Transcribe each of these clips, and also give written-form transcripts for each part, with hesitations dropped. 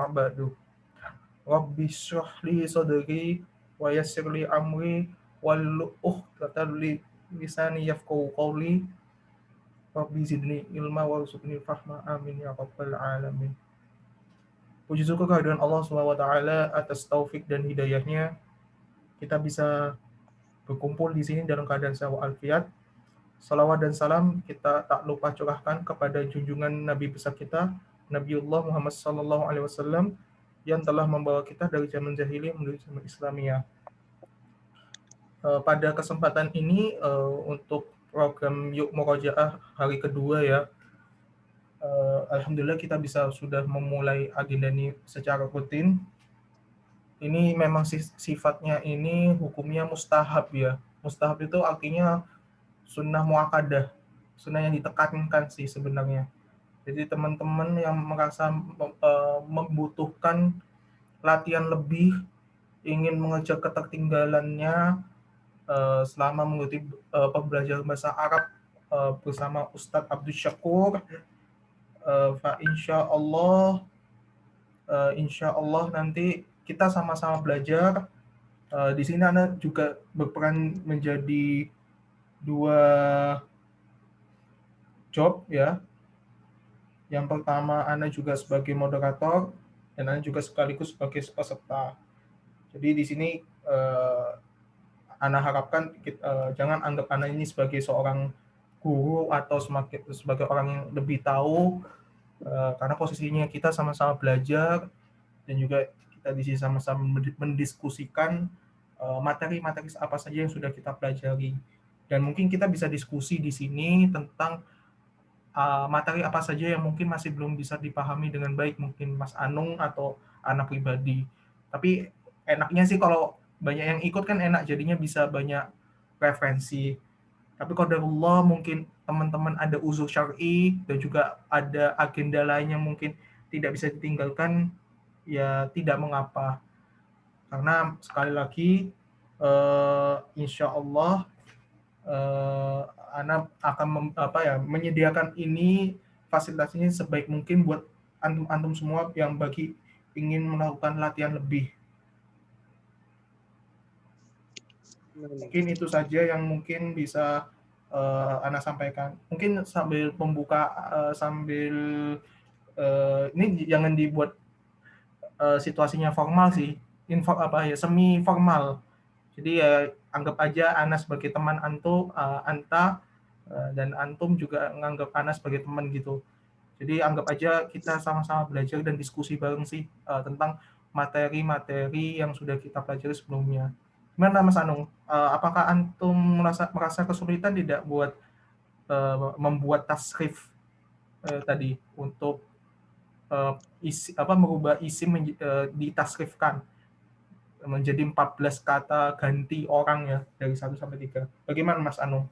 ba'du. Rabbi shrah li sadri wa yassir li amri wal uqdatam li lisani yafqahu qawli. Rabbi zidni ilma warzuqni fahma amin ya rabbal alamin. Puji syukur kehadiran Allah Subhanahu wa taala atas taufik dan hidayahnya kita bisa berkumpul di sini dalam keadaan sehat walafiat. Salawat dan salam kita tak lupa curahkan kepada junjungan Nabi besar kita, Nabiullah Muhammad sallallahu alaihi wasallam yang telah membawa kita dari zaman jahiliyah menuju zaman Islamiyah. Pada kesempatan ini untuk program Yuk Murojaah hari kedua ya, alhamdulillah kita bisa sudah memulai agenda ini secara rutin. Ini memang sifatnya ini hukumnya mustahab ya. Mustahab itu artinya sunnah muakkadah, sunnah yang ditekankan sih sebenarnya. Jadi teman-teman yang merasa membutuhkan latihan lebih, ingin mengejar ketertinggalannya selama mengikuti pembelajaran bahasa Arab bersama Ustadz Abdul Syakur, insya Allah nanti kita sama-sama belajar. Di sini Anda juga berperan menjadi dua job ya. Yang pertama Anda juga sebagai moderator dan Anda juga sekaligus sebagai peserta. Jadi di sini Anda harapkan jangan anggap Anda ini sebagai seorang guru atau sebagai orang yang lebih tahu, karena posisinya kita sama-sama belajar dan juga kita di sini sama-sama mendiskusikan materi-materi apa saja yang sudah kita pelajari. Dan mungkin kita bisa diskusi di sini tentang materi apa saja yang mungkin masih belum bisa dipahami dengan baik, mungkin Mas Anung atau anak pribadi. Tapi enaknya sih kalau banyak yang ikut kan enak, jadinya bisa banyak referensi. Tapi qadarullah mungkin teman-teman ada uzur syar'i dan juga ada agenda lainnya mungkin tidak bisa ditinggalkan, ya tidak mengapa. Karena sekali lagi insya Allah Ana akan menyediakan ini fasilitas ini sebaik mungkin buat antum-antum semua yang bagi ingin melakukan latihan lebih. Mungkin itu saja yang mungkin bisa Ana sampaikan. Mungkin sambil membuka ini jangan dibuat situasinya formal sih, semi formal. Jadi ya anggap aja Ana sebagai teman Anta, dan antum juga menganggap Ana sebagai teman gitu. Jadi anggap aja kita sama-sama belajar dan diskusi bareng sih tentang materi-materi yang sudah kita pelajari sebelumnya. Gimana Mas Anung? Apakah antum merasa kesulitan tidak buat membuat tasrif tadi untuk merubah isim ditasrifkan menjadi 14 kata ganti orang ya dari 1 sampai 3. Bagaimana Mas Anung?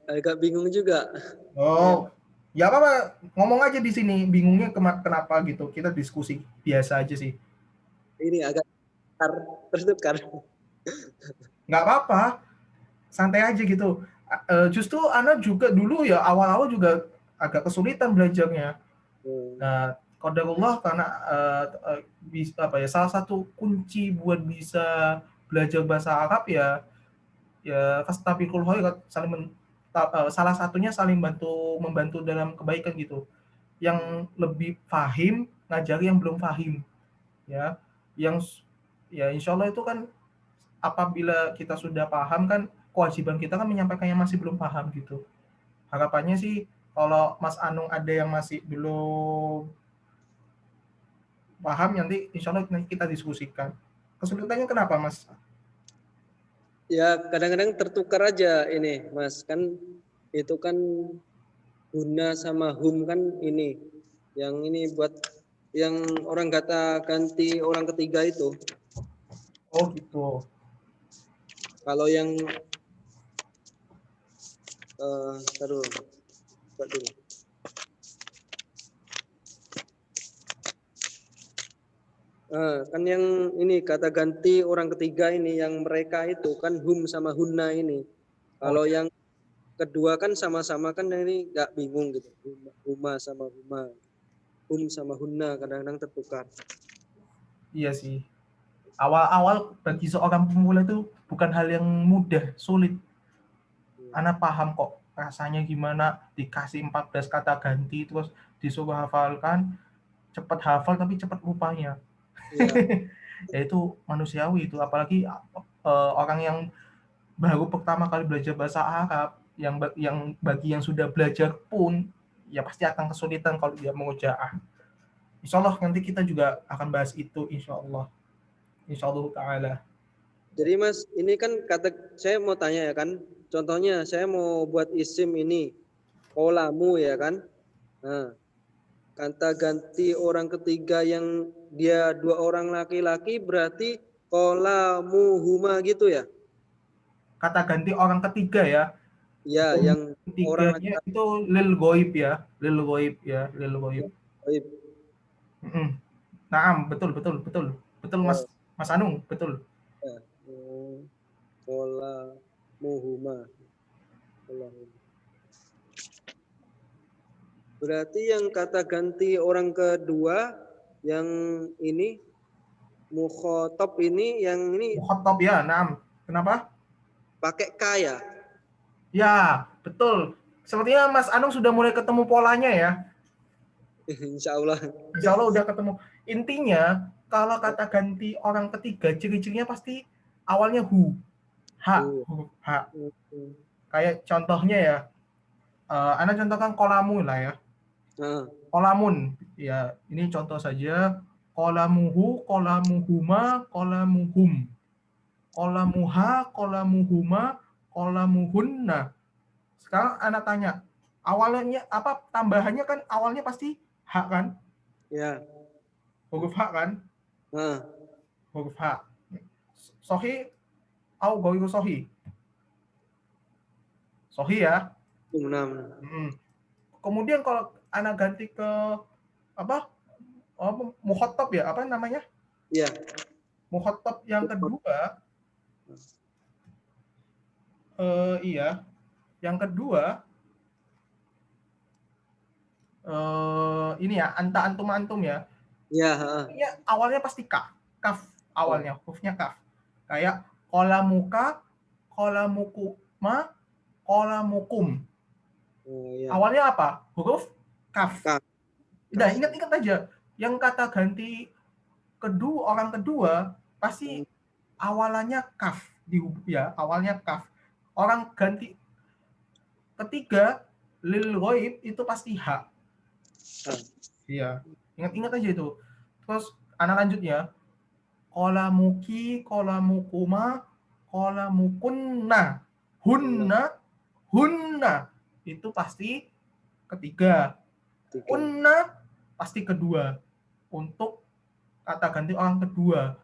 Agak bingung juga. Oh, ya apa ngomong aja di sini. Bingungnya kenapa gitu? Kita diskusi biasa aja sih. Ini agak tertukar. Nggak apa-apa, santai aja gitu. Justru Ana juga dulu ya awal-awal juga agak kesulitan belajarnya. Nah, qadarullah karena salah satu kunci buat bisa belajar bahasa Arab ya fastabiqul khairat, salah satunya saling membantu dalam kebaikan gitu. Yang lebih pahim ngajari yang belum pahim ya. Yang ya insya Allah itu kan apabila kita sudah paham kan kewajiban kita kan menyampaikan yang masih belum paham gitu. Harapannya sih kalau Mas Anung ada yang masih belum paham nanti insya Allah nanti kita diskusikan. Kesulitannya kenapa Mas? Ya kadang-kadang tertukar aja ini Mas, kan itu kan guna sama hum kan ini. Yang ini buat yang orang kata ganti orang ketiga itu. Oh gitu. Kalau yang taruh dulu. Kan yang ini kata ganti orang ketiga ini yang mereka itu kan hum sama hunna ini. Kalau yang kedua kan sama-sama kan ini nggak bingung gitu. Huma sama huma. hum sama hunna kadang-kadang tertukar. Iya sih. Awal-awal bagi seorang pemula itu bukan hal yang mudah, sulit. Ana paham kok rasanya gimana dikasih 14 kata ganti terus disuruh hafalkan, cepat hafal tapi cepat lupanya. Iya, Ya itu manusiawi itu, apalagi orang yang baru pertama kali belajar bahasa Arab, yang bagi yang sudah belajar pun ya pasti akan kesulitan kalau dia mengucap. Insya Allah nanti kita juga akan bahas itu, insya Allah taala. jadi Mas, ini kan kata saya mau tanya ya kan. Contohnya saya mau buat isim ini kolamu ya kan. Nah, kata ganti orang ketiga yang dia dua orang laki-laki berarti kolamuhuma gitu ya. Kata ganti orang ketiga ya. Ya, yang orang Ketiganya laki-laki. itu lil goib ya, lil goib ya, lil goib. Baik. Naam, betul betul betul betul Mas Oh, Mas Anung, betul. ya. Kolamuhuma. Kolamuhuma. Berarti yang kata ganti orang kedua yang ini mukhotob ini yang ini Mukhatab ya, naam. Kenapa? pakai K ya. Ya, betul. Sepertinya Mas Anung sudah mulai ketemu polanya ya. Insya Allah. Insya Allah udah ketemu. Intinya, kalau kata ganti orang ketiga, ciri-cirinya pasti awalnya hu. H, Uh, huruf H. uh, uh. Kayak contohnya ya, Anda contohkan kolamu lah ya. Nah, Kolamun, ya ini contoh saja. Kolamuhu, kolamuhuma, kolamuhum. Kolamuha, kolamuhuma, kolamuhunna. Sekarang Anda tanya, awalnya apa tambahannya kan awalnya pasti H kan? ya. Huruf H kan? Nah, Huruf H. Sohi au goiru sohi. Sohi ya. enam. Kemudian kalau Anda ganti ke apa? Mukhatab ya, apa namanya? Ya. Mukhatab yang kedua, iya. Yang kedua, ini ya, anta antum antum ya. Ya. Ini awalnya pasti kaf. Kaf awalnya, hurufnya kaf. Kayak kolamuka, kolamukuma, kolamukum. Oh, ya. Awalnya apa? Huruf kaf. Kaf. Nah, ingat-ingat aja. Yang kata ganti kedua, orang kedua, pasti awalannya kaf. Ya, awalnya kaf. Orang ganti ketiga, lil ghaib itu pasti H. Iya. Ingat-ingat aja itu. Terus anak lanjutnya. Kolamuki, kolamukuma, kolamukunna. Hunna, hunna. Itu pasti ketiga. Unna pasti kedua. Untuk kata ganti orang kedua.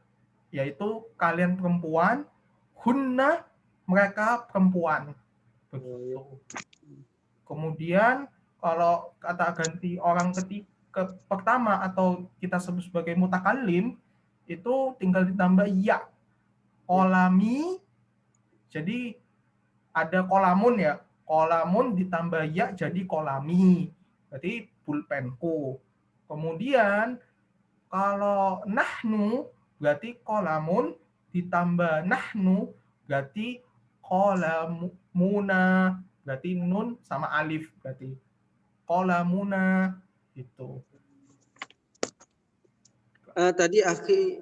Yaitu kalian perempuan, hunna mereka perempuan. Begitu. Kemudian kalau kata ganti orang ketiga pertama atau kita sebut sebagai mutakallim itu tinggal ditambah ya. Kolami, jadi ada kolamun ya. Kolamun ditambah ya jadi kolami. Berarti pulpenku. Kemudian kalau nahnu berarti kolamun ditambah nahnu berarti kolamuna, berarti nun sama alif berarti kolamuna itu. Tadi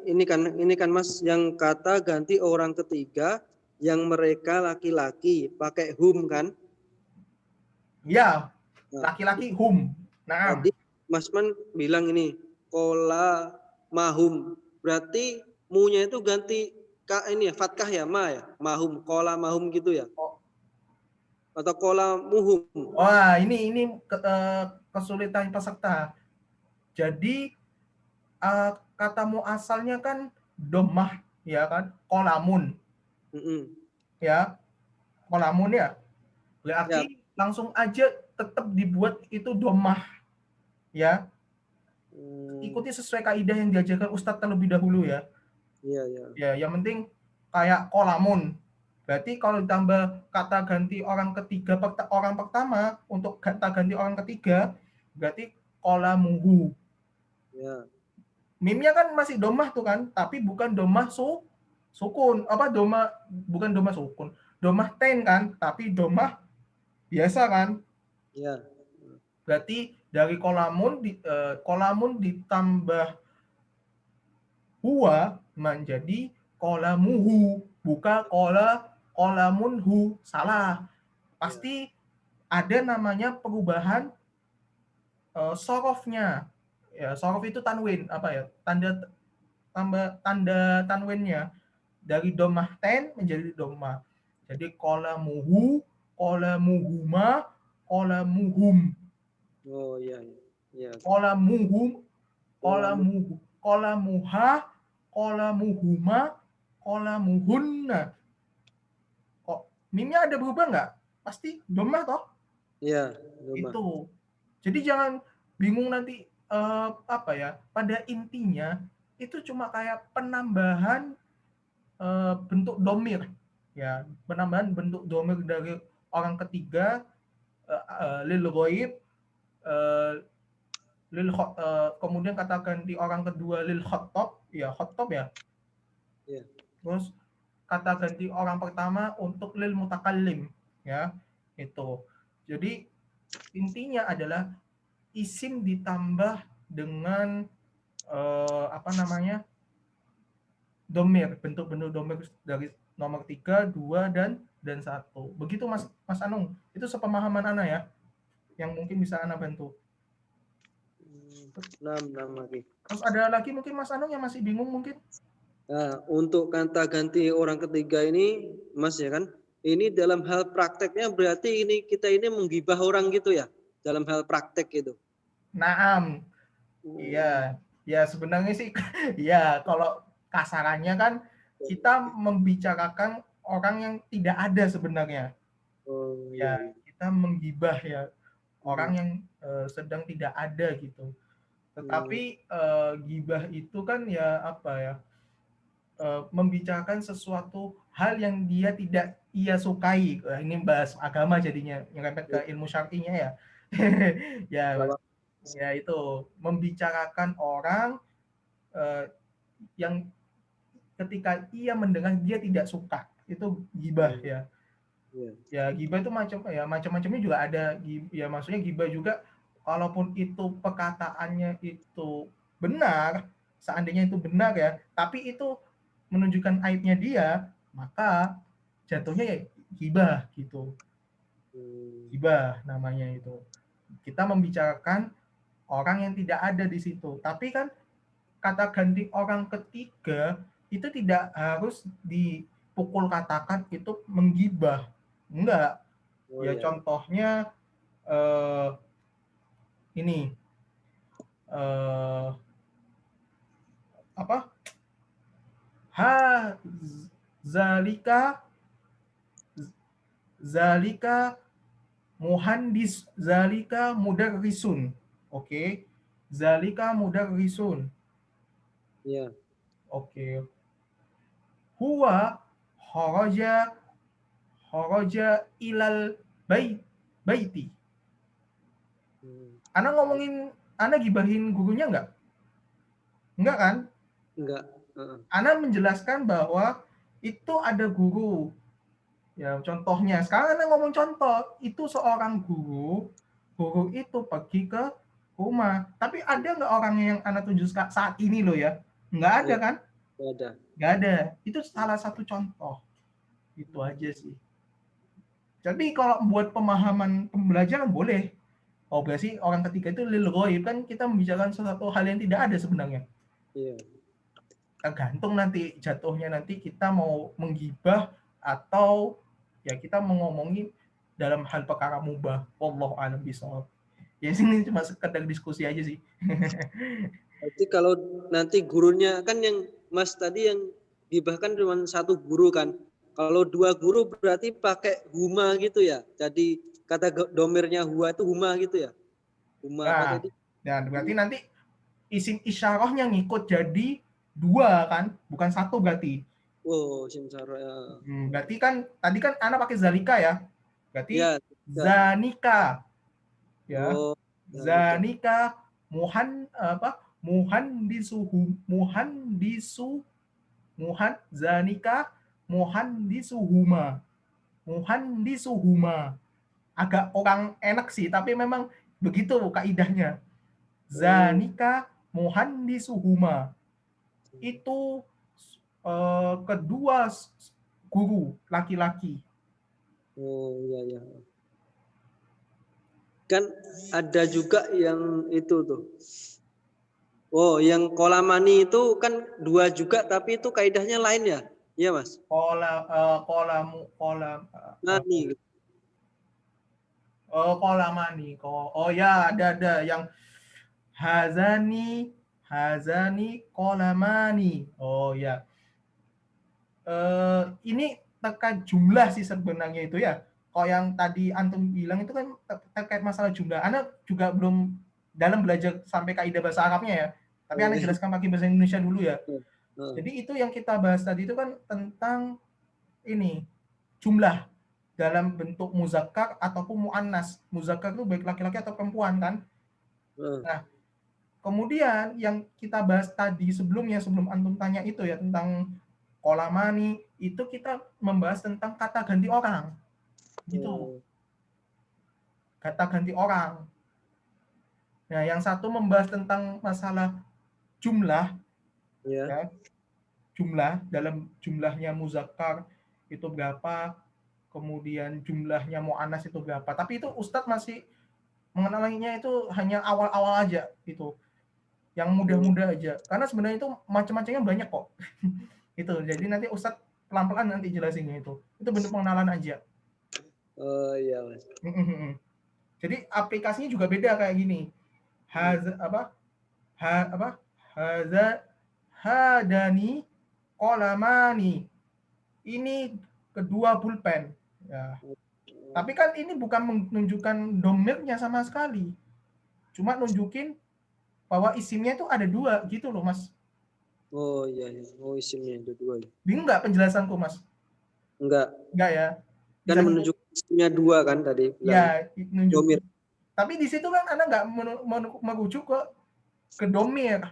ini kan Mas yang kata ganti orang ketiga yang mereka laki-laki pakai hum kan? Ya, laki-laki hum. Nah, Tadi Mas Man bilang ini kola mahum. Berarti munya itu ganti ini ya fatkah ya ma ya mahum kola mahum gitu ya? Atau kola muhum? wah ini kesulitan peserta. Jadi kata muasalnya kan domah ya kan, kolamun ya, kolamun ya. Ya. Berarti langsung aja tetap dibuat itu domah ya. Ikuti sesuai kaidah yang diajarkan Ustadz terlebih dahulu ya. Iya, iya. Ya, yang penting kayak kolamun. Berarti kalau ditambah kata ganti orang ketiga, orang pertama untuk kata ganti orang ketiga, berarti kolamuhu. Ya. Mimnya kan masih domah tuh kan, tapi bukan domah sukun. Bukan domah sukun. Domah ten kan, tapi domah biasa kan. Ya. Berarti dari kolamun ditambah huwa menjadi kolamuhu, bukan kolamunhu. Salah. Ya. Pasti ada namanya perubahan sorofnya. Ya, sorof itu tanwin, apa ya? Tanda tanwinnya dari domah ten menjadi domah. Jadi kolamuhu, kolamuhuma, kolamuhum. Oh iya. Ya. Kolamuhum, Kolamu. kolamuha, kolamuhuma, kolamuhunna. Kok mimnya ada berubah nggak? Pasti domah toh? Ya, Doma. Itu. Jadi jangan bingung nanti apa ya? Pada intinya itu cuma kayak penambahan bentuk domir, ya, penambahan bentuk domir dari orang ketiga, lil ghaib, uh, kemudian katakan di orang kedua lil khotob, ya khotob ya, Ya. terus kata ganti orang pertama untuk lil mutakallim, ya, itu. Jadi intinya adalah isim ditambah dengan apa namanya, domir, bentuk-bentuk domir dari nomor 3, 2, dan 1. Begitu Mas Mas Anung. Itu sepemahaman Ana ya, yang mungkin bisa Ana bantu. 6 lagi. Terus ada lagi mungkin Mas Anung yang masih bingung mungkin? Nah, untuk kata ganti orang ketiga ini, Mas ya kan, ini dalam hal prakteknya berarti kita ini menggibah orang gitu ya, dalam hal praktek itu. Naam. Iya. Ya sebenarnya sih ya kalau kasarannya kan kita membicarakan orang yang tidak ada sebenarnya. Oh iya, Ya, iya. kita menggibah ya orang Hmm. yang sedang tidak ada gitu. Hmm. Tetapi gibah itu kan ya apa ya, membicarakan sesuatu hal yang dia tidak ia sukai. Ini bahas agama jadinya nyerempet ke ilmu syar'inya ya. Ya, Lawak. ya itu membicarakan orang yang ketika ia mendengar dia tidak suka. Itu gibah Hmm. ya. Iya. Ya gibah itu macam-macamnya juga ada. Ya maksudnya gibah juga kalaupun itu perkataannya itu benar, seandainya itu benar ya, tapi itu menunjukkan aibnya dia, maka jatuhnya ya gibah gitu. Hmm. Gibah namanya itu. Kita membicarakan orang yang tidak ada di situ. Tapi kan kata ganti orang ketiga itu tidak harus dipukul katakan itu menggibah. Enggak. Oh Ya iya. contohnya eh, ini eh, apa? Ha zalika zalika muhandis zalika mudarrisun. Oke. Zalika mudarrisun. Iya. Oke. Huwa kharaja kharaja ilal baiti. Hmm. Ana ngomongin, Ana gibahin gurunya enggak? Enggak kan? Enggak. Heeh. Ana menjelaskan bahwa itu ada guru. Ya, contohnya. Sekarang Ana ngomong contoh. Itu seorang guru. Guru itu pergi ke rumah. Tapi ada nggak orang yang Ana tunjuk saat ini loh ya? Nggak ada Iya, kan? enggak ada. Nggak ada. Itu salah satu contoh. Itu aja sih. Jadi kalau buat pemahaman pembelajaran boleh. Oh, berarti orang ketiga itu lil ghaib, kan kita membicarakan sesuatu hal yang tidak ada sebenarnya. Iya. Tergantung nanti jatuhnya, nanti kita mau menggibah atau ya kita mau ngomongin dalam hal perkara mubah. Wallahu a'lam bishawab. Ya sini cuma sekedar diskusi aja sih. Berarti kalau nanti gurunya kan yang Mas tadi yang gibahkan cuma satu guru kan. Kalau dua guru berarti pakai huma gitu ya. Jadi kata domirnya huwa itu huma gitu ya. Huma pakai Nah, itu. dan berarti nanti isim isyarahnya ngikut jadi dua kan, bukan satu berarti. Oh, simsara ya. Berarti kan tadi kan anak pakai zalika ya. Berarti Ya, ya. zanika ya. Oh, ya nikah. Zanika apa? muhandisu, zanika, muhandisuhuma. Agak orang enak sih, tapi memang begitu kaidahnya. Zanika muhandisuhuma. Itu kedua guru laki-laki. Oh iya ya. Kan ada juga yang itu tuh. Oh, yang kolamani itu kan dua juga, tapi itu kaidahnya lain ya? Iya mas. Nani. Kolamani. Oh ya, ada yang hazani kolamani. Oh ya. Ini terkait jumlah sih sebenarnya itu ya. Kalau yang tadi antum bilang itu kan terkait masalah jumlah. Ana juga belum dalam belajar sampai kaidah bahasa Arabnya ya. Tapi Ana jelaskan pakai bahasa Indonesia dulu ya. Jadi itu yang kita bahas tadi itu kan tentang ini jumlah dalam bentuk muzakkar ataupun muannas. Muzakkar itu baik laki-laki atau perempuan kan. Nah, kemudian yang kita bahas tadi sebelumnya sebelum antum tanya itu ya tentang kolamani itu kita membahas tentang kata ganti orang gitu, kata ganti orang. Nah yang satu membahas tentang masalah jumlah ya, jumlah dalam jumlahnya muzakkar itu berapa, kemudian jumlahnya muannas itu berapa, tapi itu Ustadz masih mengenalinya itu hanya awal-awal aja gitu, yang mudah-mudah aja karena sebenarnya itu macam-macamnya banyak kok. Itu jadi nanti Ustadz pelan-pelan nanti jelasinnya itu bentuk pengenalan aja. Oh iya mas. Jadi aplikasinya juga beda kayak gini. Hadani kolamani. Ini kedua pulpen. Ya. Tapi kan ini bukan menunjukkan domirnya sama sekali. Cuma nunjukin bahwa isimnya itu ada dua gitu loh mas. Oh iya, oh isimnya ada dua. Bingung nggak penjelasanku mas? Enggak ya. Kan menunjukkan isimnya dua kan tadi. Ya, nunjuk. Tapi di situ kan Anda nggak merujuk ke domir.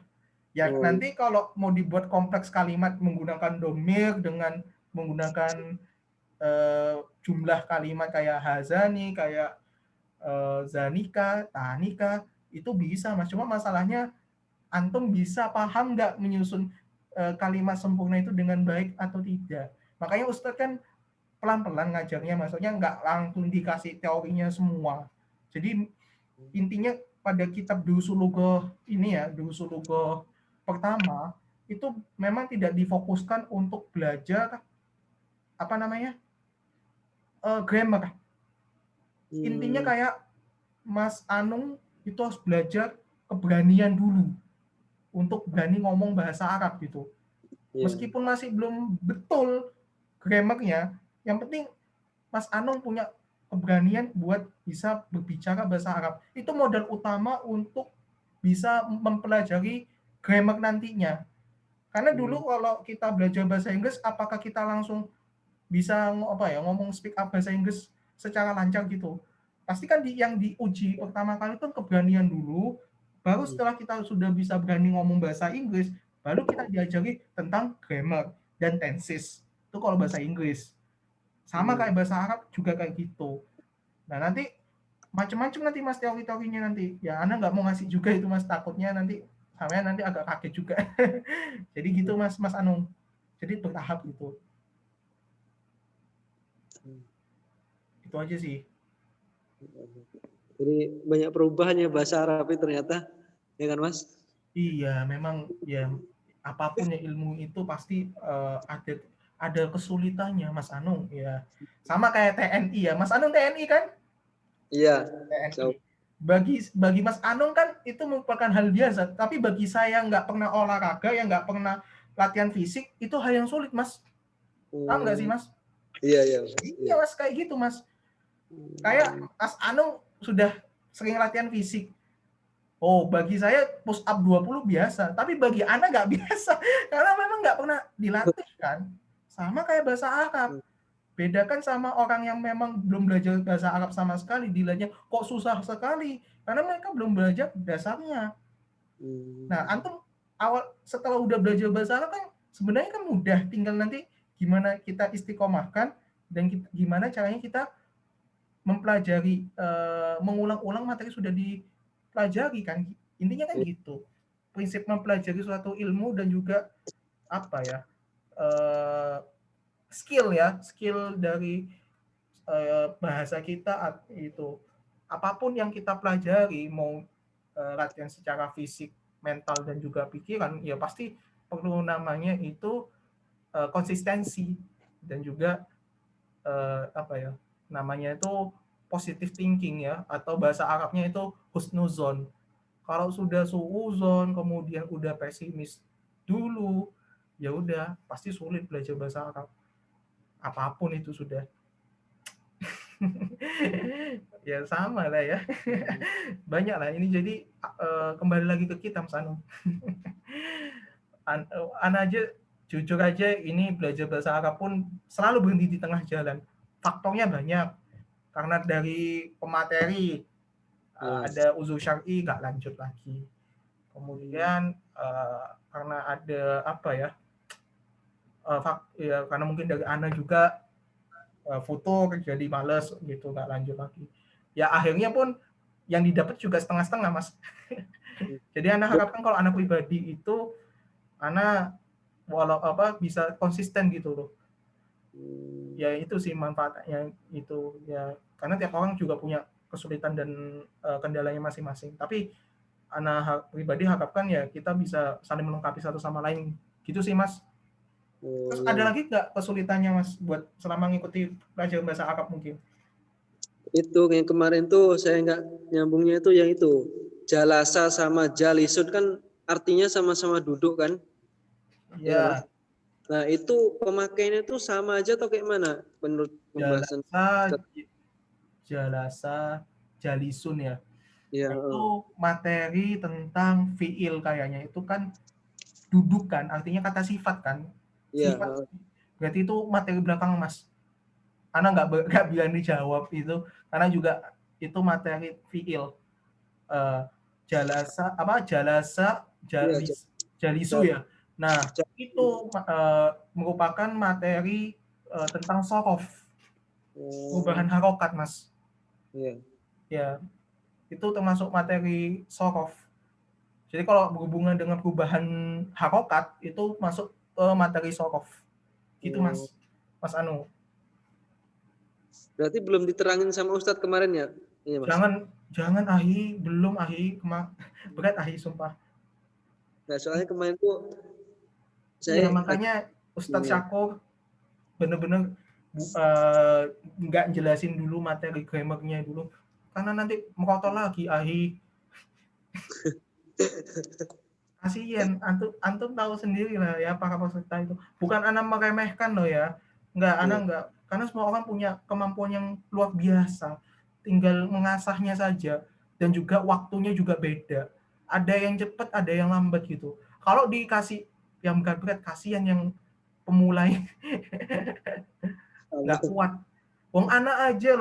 Ya nanti kalau mau dibuat kompleks kalimat menggunakan domir dengan menggunakan jumlah kalimat kayak hazani, kayak zanika, tanika, itu bisa mas. Cuma masalahnya antum bisa paham nggak menyusun kalimat sempurna itu dengan baik atau tidak. Makanya Ustadz kan pelan-pelan ngajarnya, maksudnya nggak langsung dikasih teorinya semua. Jadi intinya pada kitab Durusul ini ya, Durusul pertama itu memang tidak difokuskan untuk belajar apa namanya grammar. Intinya kayak Mas Anung itu harus belajar keberanian dulu untuk berani ngomong bahasa Arab gitu. Meskipun masih belum betul grammarnya, yang penting Mas Anung punya keberanian buat bisa berbicara bahasa Arab. Itu modal utama untuk bisa mempelajari grammar nantinya. Karena dulu kalau kita belajar bahasa Inggris, apakah kita langsung bisa ngomong speak up bahasa Inggris secara lancar gitu? Pasti kan yang diuji pertama kali itu keberanian dulu, baru setelah kita sudah bisa berani ngomong bahasa Inggris, baru kita diajari tentang grammar dan tenses. Itu kalau bahasa Inggris. Sama kayak bahasa Arab juga kayak gitu. Nah nanti macam-macam nanti mas teori-teorinya nanti. Ya Anda nggak mau ngasih juga itu mas, takutnya nanti sampai nanti agak kaget juga. Jadi gitu mas Anung. Jadi bertahap gitu. Itu aja sih. Jadi banyak perubahannya bahasa Arab itu ternyata, ya kan mas? Iya, memang ya apapun ya ilmu itu pasti ada kesulitannya Mas Anung ya. Sama kayak TNI ya. Mas Anung TNI kan? Iya. TNI. Bagi Mas Anung kan itu merupakan hal biasa, tapi bagi saya nggak pernah olahraga, yang nggak pernah latihan fisik, itu hal yang sulit Mas. Paham nggak sih Mas? Iya. Iya Mas, kayak gitu Mas. Kayak Mas Anung sudah sering latihan fisik. Oh, bagi saya push up 20 biasa, tapi bagi Anda nggak biasa, karena memang nggak pernah dilatih kan. Sama kayak bahasa Arab. Bedakan sama orang yang memang belum belajar bahasa Arab sama sekali, dilihatnya kok susah sekali, karena mereka belum belajar dasarnya. Nah, antum setelah udah belajar bahasa Arab kan sebenarnya kan mudah, tinggal nanti gimana kita istiqomahkan dan gimana caranya kita mempelajari, mengulang-ulang materi sudah dipelajari kan. Intinya kan gitu. Prinsip mempelajari suatu ilmu dan juga apa ya, skill dari bahasa kita itu apapun yang kita pelajari, mau latihan secara fisik, mental dan juga pikiran, ya pasti perlu namanya itu konsistensi dan juga apa ya namanya itu positive thinking ya, atau bahasa Arabnya itu husnuzon. Kalau sudah suuzon kemudian udah pesimis dulu, ya udah pasti sulit belajar bahasa Arab. Apapun itu sudah. Ya sama lah ya. Banyak lah ini, jadi kembali lagi ke kita Mas Anu. Aja jujur aja ini belajar bahasa Arab pun selalu berhenti di tengah jalan. Faktornya banyak. Karena dari pemateri ada uzur syar'i nggak lanjut lagi. Kemudian karena ada apa ya? Ya karena mungkin dari Ana juga foto jadi males gitu, nggak lanjut lagi. Ya akhirnya pun yang didapat juga setengah-setengah Mas. Jadi Ana harapkan kalau Ana pribadi itu Ana walau apa bisa konsisten gitu loh. Ya itu sih manfaatnya itu ya, karena tiap orang juga punya kesulitan dan kendalanya masing-masing. Tapi Ana pribadi harapkan ya kita bisa saling melengkapi satu sama lain gitu sih Mas. Terus ada lagi nggak kesulitannya Mas buat selama ngikuti pelajaran bahasa Arab mungkin? Itu yang kemarin tuh saya nggak nyambungnya itu yang itu jalasa sama jalisud kan artinya sama-sama duduk kan? Ya. Nah itu pemakaiannya tuh sama aja atau kayak mana menurut pembahasan? Jalasa, jalisun ya. Ya. Itu materi tentang fiil kayaknya, itu kan duduk kan, artinya kata sifat kan. Sifat berarti itu materi belakang Mas. Ana nggak bilang dijawab itu karena juga itu materi fiil. Jalasa jalisu ya. Nah itu merupakan materi tentang sorof, perubahan harokat Mas. Ya itu termasuk materi sorof. Jadi kalau berhubungan dengan perubahan harokat itu masuk ke materi sorof. Gitu Mas Anu. Berarti belum diterangin sama Ustadz kemarin ya? Iya, Mas. Jangan belum berat sumpah. Nah, soalnya kemarin tuh saya makanya Ustadz Syakur bener-bener nggak jelasin dulu materi grammarnya dulu, karena nanti merotol lagi kasihan. Antum tahu sendiri lah ya para peserta itu. Bukan Ana meremehkan loh ya, nggak, karena semua orang punya kemampuan yang luar biasa, tinggal mengasahnya saja, dan juga waktunya juga beda, ada yang cepat ada yang lambat gitu. Kalau dikasih yang berat-berat, kasihan yang pemula nggak kuat. Wong anak aja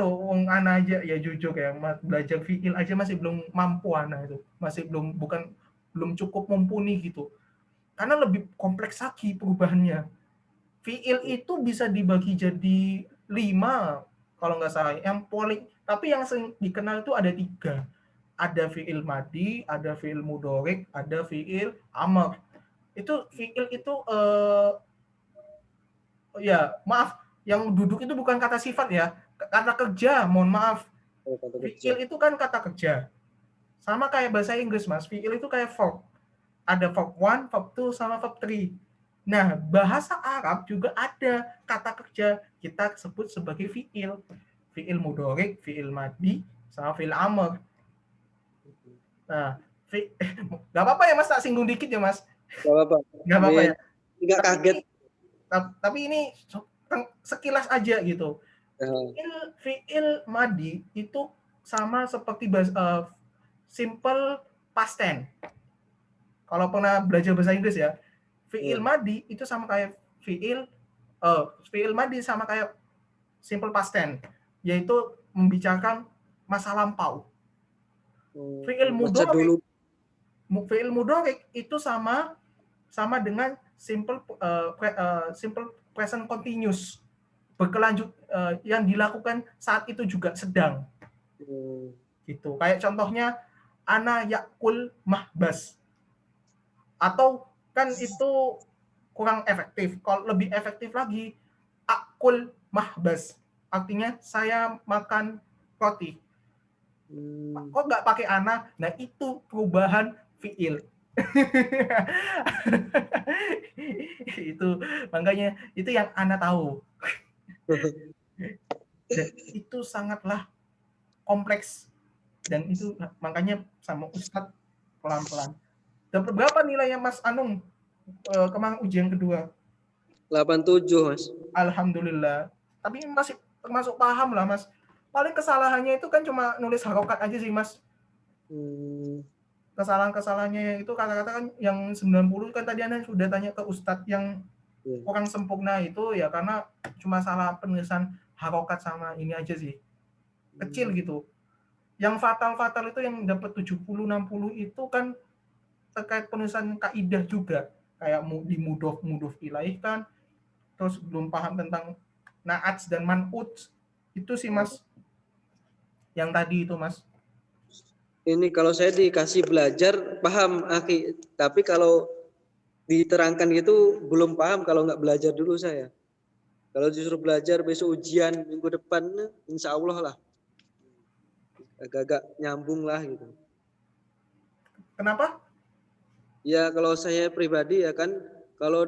ya jujur ya, belajar fiil aja masih belum mampu anak itu, masih belum cukup mumpuni gitu, karena lebih kompleks lagi perubahannya. Fiil itu bisa dibagi jadi 5 kalau nggak salah, tapi yang sering dikenal itu ada 3. Ada fiil madi, ada fiil mudorik, ada fiil amr. Itu fiil itu ya maaf, yang duduk itu bukan kata sifat ya, kata kerja, mohon maaf. Fiil itu kan kata kerja. Sama kayak bahasa Inggris Mas, fiil itu kayak verb. Ada verb 1, verb 2, sama verb 3. Nah, bahasa Arab juga ada kata kerja, kita sebut sebagai fiil. Fiil mudorik, fiil madi, sama fiil amr. Nah, nggak apa-apa ya Mas, tak singgung dikit ya Mas. Nggak apa-apa ya. Nggak kaget. Tapi ini sekilas aja gitu. Fiil madi itu sama seperti simple past tense. Kalau pernah belajar bahasa Inggris ya, fiil madi itu sama kayak fiil madi sama kayak simple past tense, yaitu membicarakan masa lampau. Fiil Fi'il mudhari itu sama dengan simple present continuous, berkelanjut, yang dilakukan saat itu juga sedang. Gitu. Kayak contohnya ana yakul mahbas. Atau kan itu kurang efektif. Kalau lebih efektif lagi, akul mahbas. Artinya saya makan roti. Kok nggak pakai ana? Nah, itu perubahan fiil. Itu makanya itu yang ana tahu. Dan itu sangatlah kompleks, dan itu makanya sama Ustadz pelan-pelan. Dapat berapa nilainya Mas Anung kemarin ujian kedua? 87, Mas. Alhamdulillah. Tapi masih termasuk paham lah, Mas. Paling kesalahannya itu kan cuma nulis harokat aja sih, Mas. Kesalahan-kesalahannya itu kata-kata kan yang 90 kan tadi Anda sudah tanya ke Ustadz yang kurang sempurna itu ya karena cuma salah penulisan harokat sama ini aja sih. Kecil gitu. Yang fatal-fatal itu yang dapat 70-60 itu kan terkait penulisan kaidah juga. Kayak di mudhof ilaih kan, terus belum paham tentang naats dan man'ut. Itu sih, Mas. Yang tadi itu, Mas. Ini kalau saya dikasih belajar paham, Aki. Tapi kalau diterangkan gitu belum paham kalau nggak belajar dulu saya. Kalau disuruh belajar besok ujian minggu depan, insya Allah lah. Agak-agak nyambung lah gitu. Kenapa? Ya kalau saya pribadi ya kan, kalau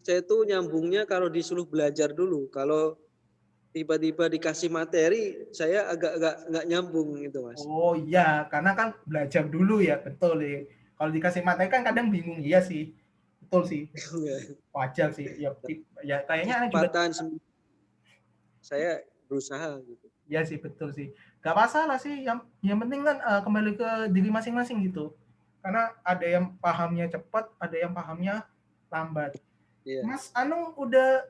saya tuh nyambungnya kalau disuruh belajar dulu. Kalau tiba-tiba dikasih materi, saya agak-agak nggak nyambung gitu, Mas. Oh iya, karena kan belajar dulu ya, betul ya. Kalau dikasih materi kan kadang bingung, iya sih. Betul sih. Wajar sih. Ya kayaknya juga saya berusaha gitu. Iya sih, betul sih. Gak masalah sih, yang penting kan kembali ke diri masing-masing gitu. Karena ada yang pahamnya cepat, ada yang pahamnya lambat. Iya. Mas Anung udah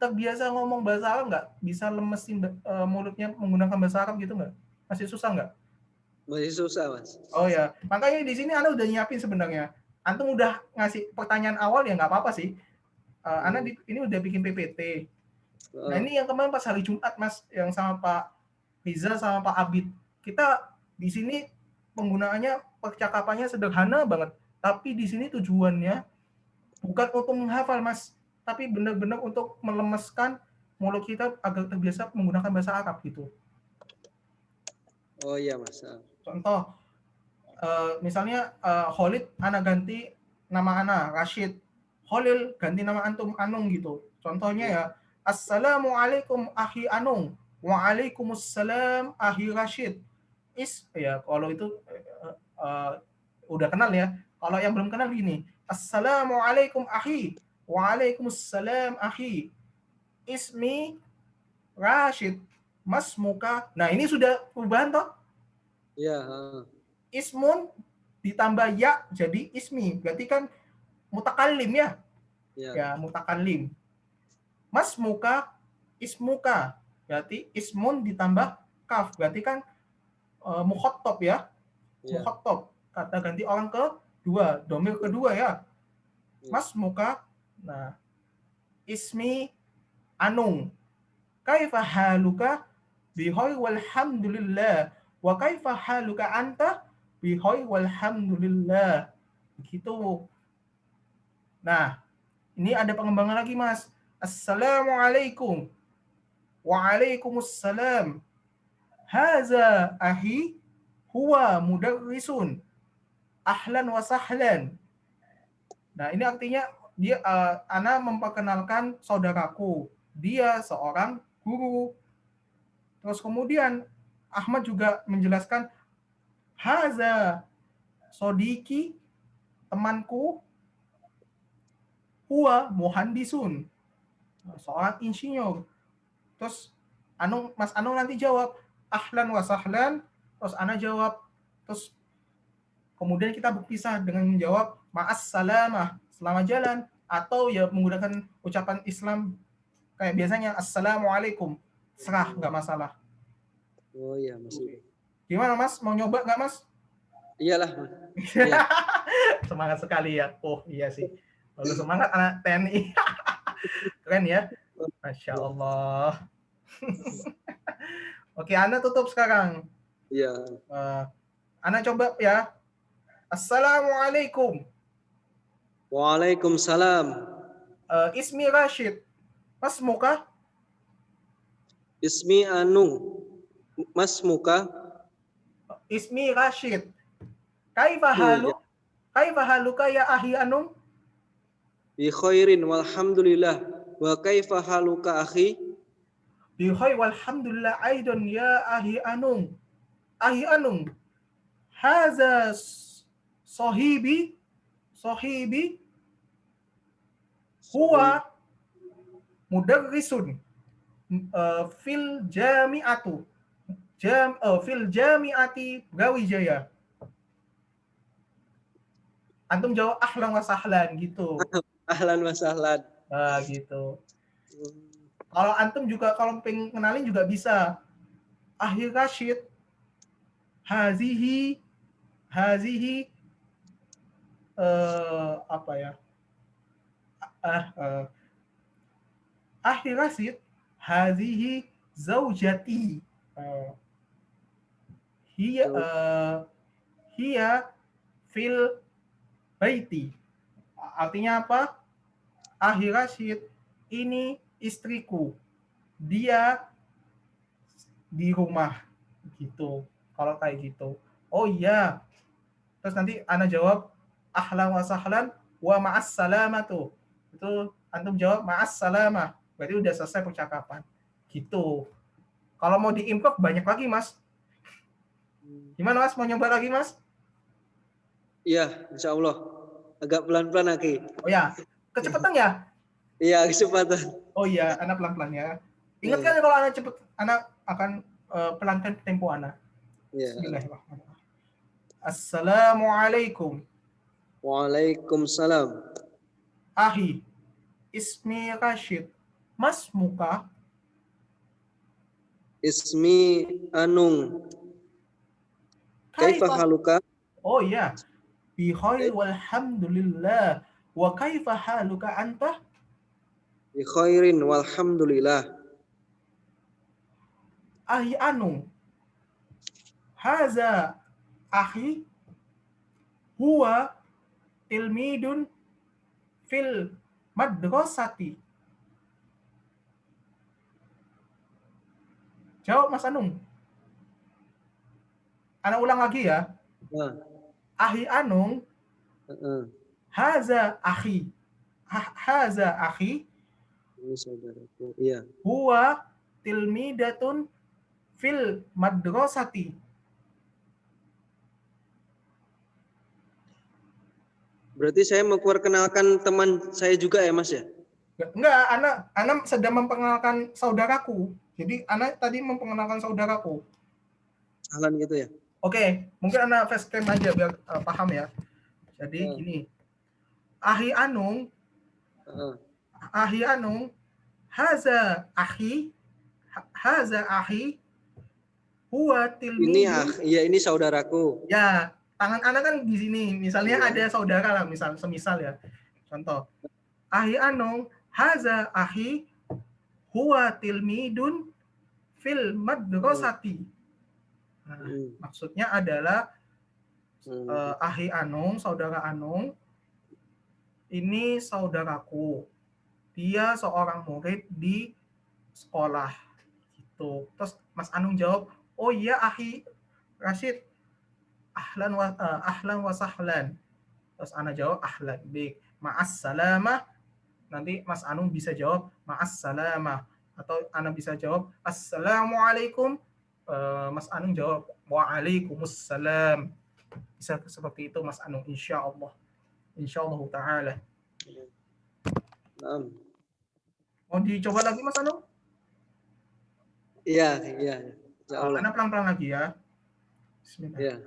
terbiasa ngomong bahasa Arab nggak? Bisa lemesin mulutnya menggunakan bahasa Arab gitu nggak? Masih susah nggak? Masih susah, Mas. Oh ya, makanya di sini Anda udah nyiapin sebenarnya. Antum udah ngasih pertanyaan awal ya nggak apa-apa sih. Anda ini udah bikin PPT. Nah ini yang kemarin pas hari Jumat, Mas, yang sama Pak Riza sama Pak Abid. Kita di sini penggunaannya, percakapannya sederhana banget. Tapi di sini tujuannya bukan untuk menghafal, Mas, tapi benar-benar untuk melemeskan mulut kita agar terbiasa menggunakan bahasa Arab gitu. Oh iya, Mas. Contoh, misalnya Khalid, ana ganti nama ana Rashid. Khalil ganti nama antum Anung gitu. Contohnya ya, Assalamualaikum akhi Anung. Waalaikumsalam akhi Rashid. Ya kalau itu udah kenal ya. Kalau yang belum kenal gini, Assalamualaikum akhi. Waalaikumsalam akhi. Ismi Rashid. Mas muka. Nah, ini sudah perubahan toh? Iya. Ismun ditambah ya jadi ismi. Berarti kan mutakallim ya? Ya, mutakallim. Mas muka, ismuka. Berarti ismun ditambah kaf. Berarti kan mukhotob ya? Mukhotob. Kata ganti orang kedua. Domir kedua ya? Mas muka. Nah, ismi Anung. Kaifa haluka? Bihoi walhamdulillah. Wa kaifa haluka anta? Bihoi walhamdulillah. Begitu. Nah, ini ada pengembangan lagi, Mas. Assalamualaikum. Waalaikumsalam. Haza ahi huwa mudarrisun. Ahlan wa sahlan. Nah, ini artinya dia ana memperkenalkan saudaraku. Dia seorang guru. Terus kemudian Ahmad juga menjelaskan haza sodiki temanku huwa muhandisun, seorang insinyur. Terus Mas Anung nanti jawab ahlan wa sahlan, terus ana jawab, terus kemudian kita berpisah dengan menjawab ma'as salamah, selamat jalan, atau ya menggunakan ucapan Islam kayak biasanya assalamualaikum, serah, nggak masalah. Oh iya, Mas. Gimana, Mas? Mau nyoba nggak, Mas? Iyalah. Iya. Semangat sekali ya. Oh iya sih. Lalu semangat anak TNI. Keren ya. Masya Allah. Oke, Ana tutup sekarang. Iya. Ana coba ya. Assalamualaikum. Waalaikumsalam. Ismi Rashid. Mas muka? Ismi Anung. Mas muka? Ismi Rashid. Kaifa Oh iya. halu? Kaifa haluka ya ahi Anung? Bi khairin walhamdulillah. Wa kaifa haluka akhi? Bihai walhamdulillah aidon ya ahi Anung. Ahi Anung. Haza sahibi. Sahibi. Huwa mudarrisun. Fil jami'atu. Fil jami'ati Brawijaya. Antum jawab ahlan wa sahlan gitu. Ahlan wa sahlan. Nah, gitu. Kalau antum juga kalau pengen kenalin juga bisa. Ahi Rashid. Hazihi apa ya? Ahi Rashid. Hazihi zaujati. Hiya fil baiti. Artinya apa? Ahi Rashid, ini istriku. Dia di rumah. Gitu. Kalau kayak gitu. Oh iya. Terus nanti ana jawab ahlan wa sahlan wa ma'as salamatu. Itu antum jawab ma'as salamah. Berarti udah selesai percakapan. Gitu. Kalau mau diimprove banyak lagi, Mas. Gimana, Mas? Mau nyoba lagi, Mas? Iya, insya Allah. Agak pelan-pelan lagi. Oh ya, kecepatan ya? Iya, kecepatan. Oh iya, anak pelan-pelan ya. Ingat kan kalau anak cepet, anak akan pelankan tempo anak. Bismillahirrahmanirrahim. Assalamualaikum. Waalaikumsalam. Ahi, ismi Rashid. Mas muka? Ismi Anung. Kaifa haluka? Oh iya. Bikhair walhamdulillah. Wa kaifa haluka anta? Bi khairin walhamdulillah. Ahi Anung. Haza ahi huwa tilmidun fil madrasati. Jawab Mas Anung. Ana ulang lagi ya. Ahi Anung. Haza akhi. Haza akhi. Ini saudaraku. Iya. Huwa tilmidatun fil madrasati. Berarti saya memperkenalkan teman saya juga ya, Mas ya? Enggak, anak sedang memperkenalkan saudaraku. Jadi anak tadi memperkenalkan saudaraku. Ahlan gitu ya? Oke, mungkin anak facecam aja biar paham ya. Jadi gini. Ahi Anung. Ahi Anung. Haza ahi. Haza ahi. Huwa tilmidun. Ini saudaraku. Ya, tangan anak kan di sini. Misalnya ada saudara lah, semisal ya. Contoh. Ahi Anung. Haza ahi. Huwa tilmidun fil madrasati. Nah, maksudnya adalah Ahi Anung, saudara Anung, ini saudaraku. Dia seorang murid di sekolah. Gitu. Terus Mas Anung jawab, oh iya Ahi Rashid, ahlan wa sahlan. Terus Ana jawab ahlan. Baik, ma'as salamah. Nanti Mas Anung bisa jawab ma'as salamah. Atau Ana bisa jawab assalamualaikum. Mas Anung jawab waalaikumsalam. Bisa seperti itu Mas Anung, insya Allah ta'ala. Mau dicoba lagi Mas Anung? Iya. Ana pelan-pelan lagi ya. Bismillah. Ya.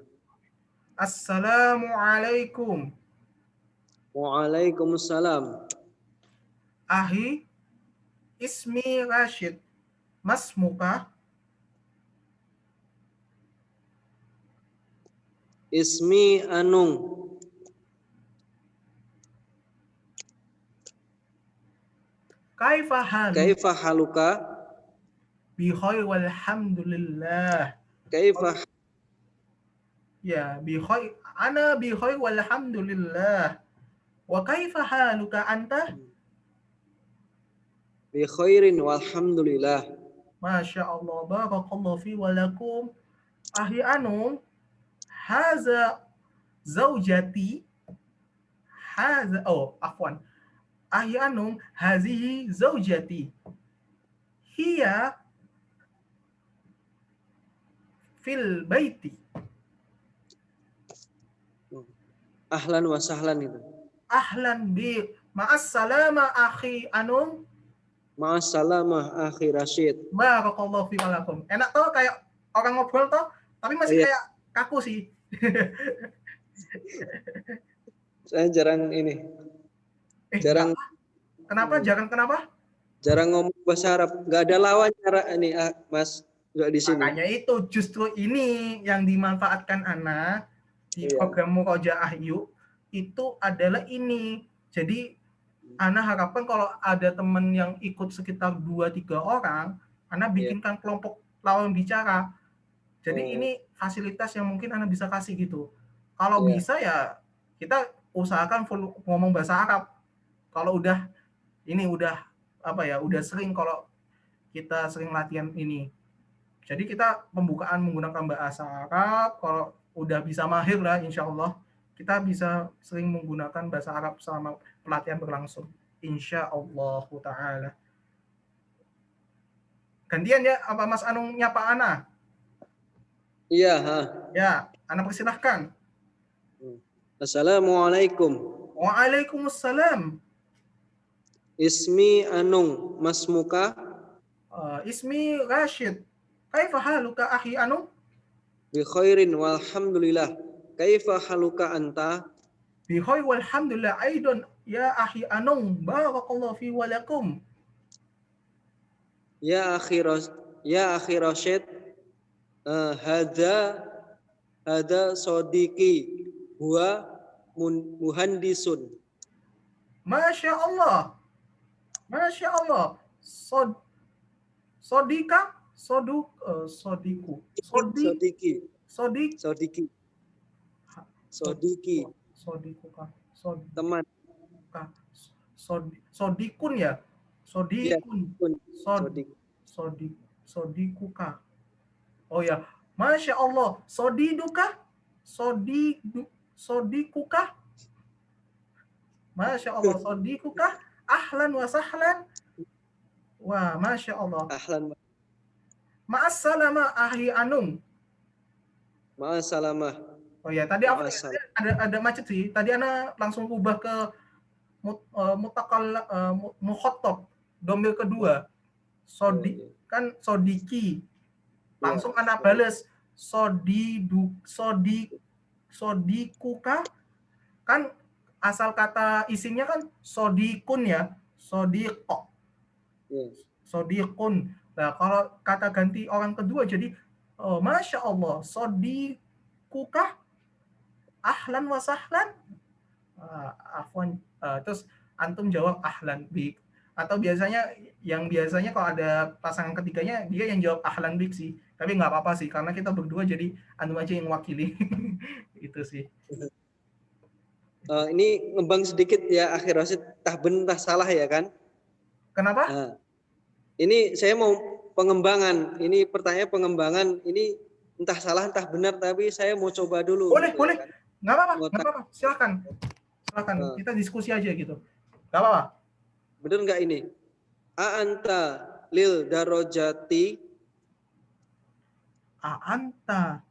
Assalamualaikum. Waalaikumsalam. Ahi, ismi Rashid. Mas muka? Ismi Anung. Kaifa halu? Kaifa haluka? Bi khair walhamdulillah. Kaifa Ya, bi khair. Ana bi khair walhamdulillah. Wa kaifa haluka anta? bi khairin walhamdulillah. Masya Allah, barakallahu fi walakum. Ahi Anung, haza zaujati. Haza, oh, afwan. Ahi Anung, hazihi zaujati. Hiya fil baiti. Ahlan wa sahlan itu. Ahlan bi. Ma'assalama akhi Anung. Ma'assalamah akhi Rashid. Barakallahu fi walakum. Enak toh kayak orang ngobrol toh, tapi masih Iya. kayak kaku sih. Saya jarang ini. Jarang. Kenapa? Jarang ngomong bahasa Arab. Gak ada lawan cara ini, Mas. Juga di sini. Makanya itu justru ini yang dimanfaatkan Ana di program Murojaah Yuk itu adalah ini. Jadi Ana harapkan kalau ada teman yang ikut sekitar 2-3 orang, Ana bikinkan kelompok lawan bicara. Jadi ini fasilitas yang mungkin Ana bisa kasih gitu. Kalau bisa ya kita usahakan full ngomong bahasa Arab. Kalau udah sering kalau kita sering latihan ini. Jadi kita pembukaan menggunakan bahasa Arab, kalau udah bisa mahir lah insya Allah, kita bisa sering menggunakan bahasa Arab selama pelatihan berlangsung. Insya Allah ta'ala. Gantian ya, apa Mas Anung nyapa Ana? Iya. Ya, Ana persilahkan. Assalamualaikum. Waalaikumsalam. Ismi Anung, Mas Muka? Ismi Rashid. Kaifa haluka akhi Anung? Bi khairin walhamdulillah. Kaifa haluka anta? Bi khair walhamdulillah aidon ya akhi Anung. Barakallahu fi walakum. Ya akhi Rashid. Hada sodiki huwa muhandisun. Masya Allah. Sodika, sodiku. Sodikuka. Teman. Sodikun ya. Sodikuka. Oh ya. Masya Allah. Sodiduka. Sodikuka. Masya Allah. Sodikuka. Ahlan wa sahlan. Wah, Masya Allah. Ahlan. Ma'assalamah ahli Anung. Ma'assalamah. Oh ya, tadi ada macet sih. Tadi Ana langsung ubah ke mukhotob, domir kedua. Kan sodiki. Langsung Ana bales sodikuka. Kan asal kata isinya kan sodikun ya. Sodiko. Sodikun. Nah, kalau kata ganti orang kedua jadi Masya Allah, sodikuka, ahlan wa sahlan. Afwan. Terus antum jawab ahlan bik. Atau biasanya kalau ada pasangan ketiganya dia yang jawab ahlan bik sih. Tapi nggak apa-apa sih karena kita berdua jadi antum aja yang wakili. Itu sih. Ini ngembang sedikit ya akhir Rashid, tah benar salah ya kan? Kenapa? Ini saya mau pengembangan. Ini pertanyaan pengembangan. Ini entah salah entah benar tapi saya mau coba dulu. Boleh. Kan? Nggak apa-apa. Silakan. Kita diskusi aja gitu. Nggak apa-apa. Bener nggak ini? A'anta lil darajati. A'anta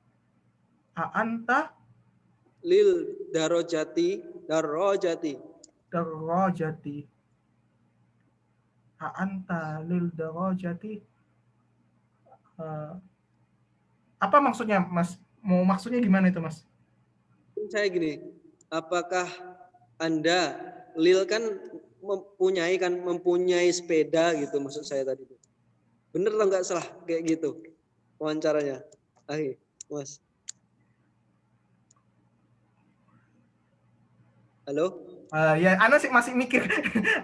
lil darajati. A'anta lil darajati. Apa maksudnya, Mas? Maksudnya gimana itu, Mas? Saya gini, apakah Anda lil kan mempunyai sepeda gitu maksud saya tadi. Bener atau nggak salah kayak gitu wawancaranya? Mas. Halo? Ya, Ana sih masih mikir.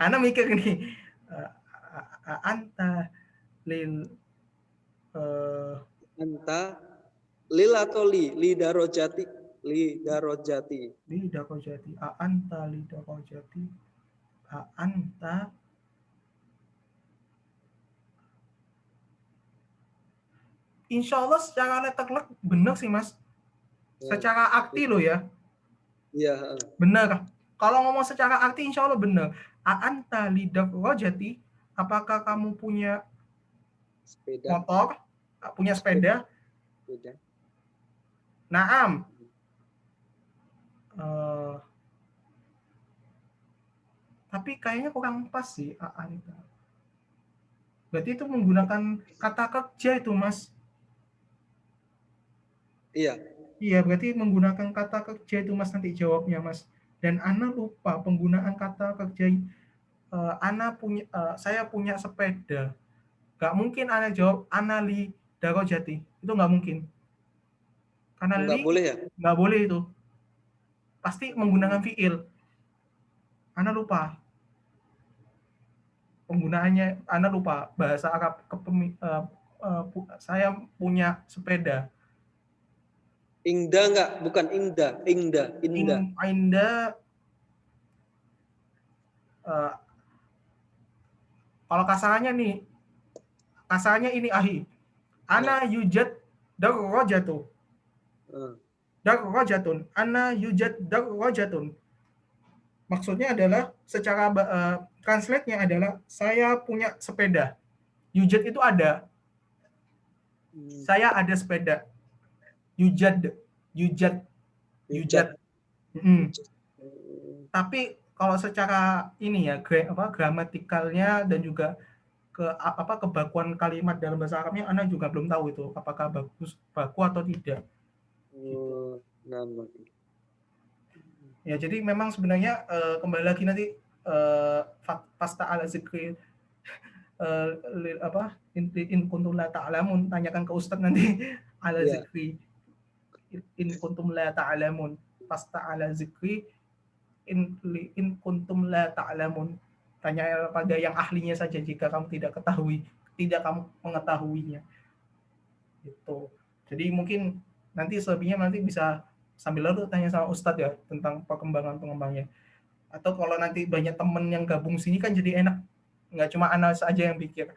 Ana mikir nih. Anta lil Anta lil atau li darojati, li darojati. lidarojati. Anta lidarojati. Anta. Insya Allah secara letterlek benar sih Mas. Secara arti loh ya. Iya. Benar. Kalau ngomong secara arti insya Allah benar. Anta lidarojati. Apakah kamu punya Sepeda. motor? Punya sepeda? Sepeda. Naam. Uh, tapi kayaknya kurang pas sih Anta. Berarti itu menggunakan kata kerja itu Mas. Iya. Iya, berarti menggunakan kata kerja itu Mas nanti jawabnya Mas. Dan Ana lupa penggunaan kata kerja. Saya punya sepeda. Gak mungkin Ana jawab Ana li darojati. Itu gak mungkin. Karena Enggak li boleh ya? gak boleh itu. Pasti menggunakan fiil. Ana lupa penggunaannya. Ana lupa bahasa Arab. Saya punya sepeda. Ingda enggak? Bukan ingda. Ingda. Inda. Inda. Kalau kasarnya ini ahi. Ana yujad darrojatu. Darrojatun. Ana yujad darrojatun. Maksudnya adalah secara translate-nya adalah saya punya sepeda. Yujad itu ada. Saya ada sepeda. Yujad. Yujad. Yujad. Tapi kalau secara ini ya gramatikalnya dan juga kebakuan kalimat dalam bahasa Arabnya Ana juga belum tahu itu apakah baku atau tidak. Gitu. Ya, jadi memang sebenarnya kembali lagi nanti pasta ala zikri in kuntum la ta'lamun, tanyakan ke Ustadz nanti ala zikri in kuntum la ta'lamun, pasta ala zikri in kuntum la ta'lamun, tanya pada yang ahlinya saja jika kamu tidak kamu mengetahuinya. Gitu. Jadi mungkin nanti selebihnya nanti bisa sambil lalu tanya sama Ustadz ya tentang pengembangannya. Atau kalau nanti banyak temen yang gabung sini kan jadi enak, nggak cuma analis aja yang pikir.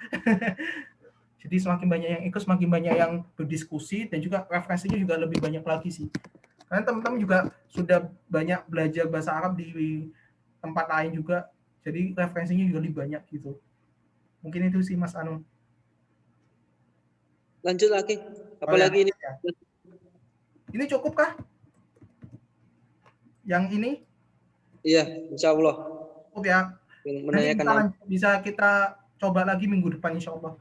Jadi semakin banyak yang ikut, semakin banyak yang berdiskusi, dan juga referensinya juga lebih banyak lagi sih. Karena teman-teman juga sudah banyak belajar bahasa Arab di tempat lain juga, jadi referensinya juga lebih banyak gitu. Mungkin itu sih Mas Anu. Lanjut lagi. Apalagi ini? Ya. Ini cukup kah? Yang ini? Iya, insya Allah. Cukup ya. Nanti bisa kita coba lagi minggu depan insya Allah.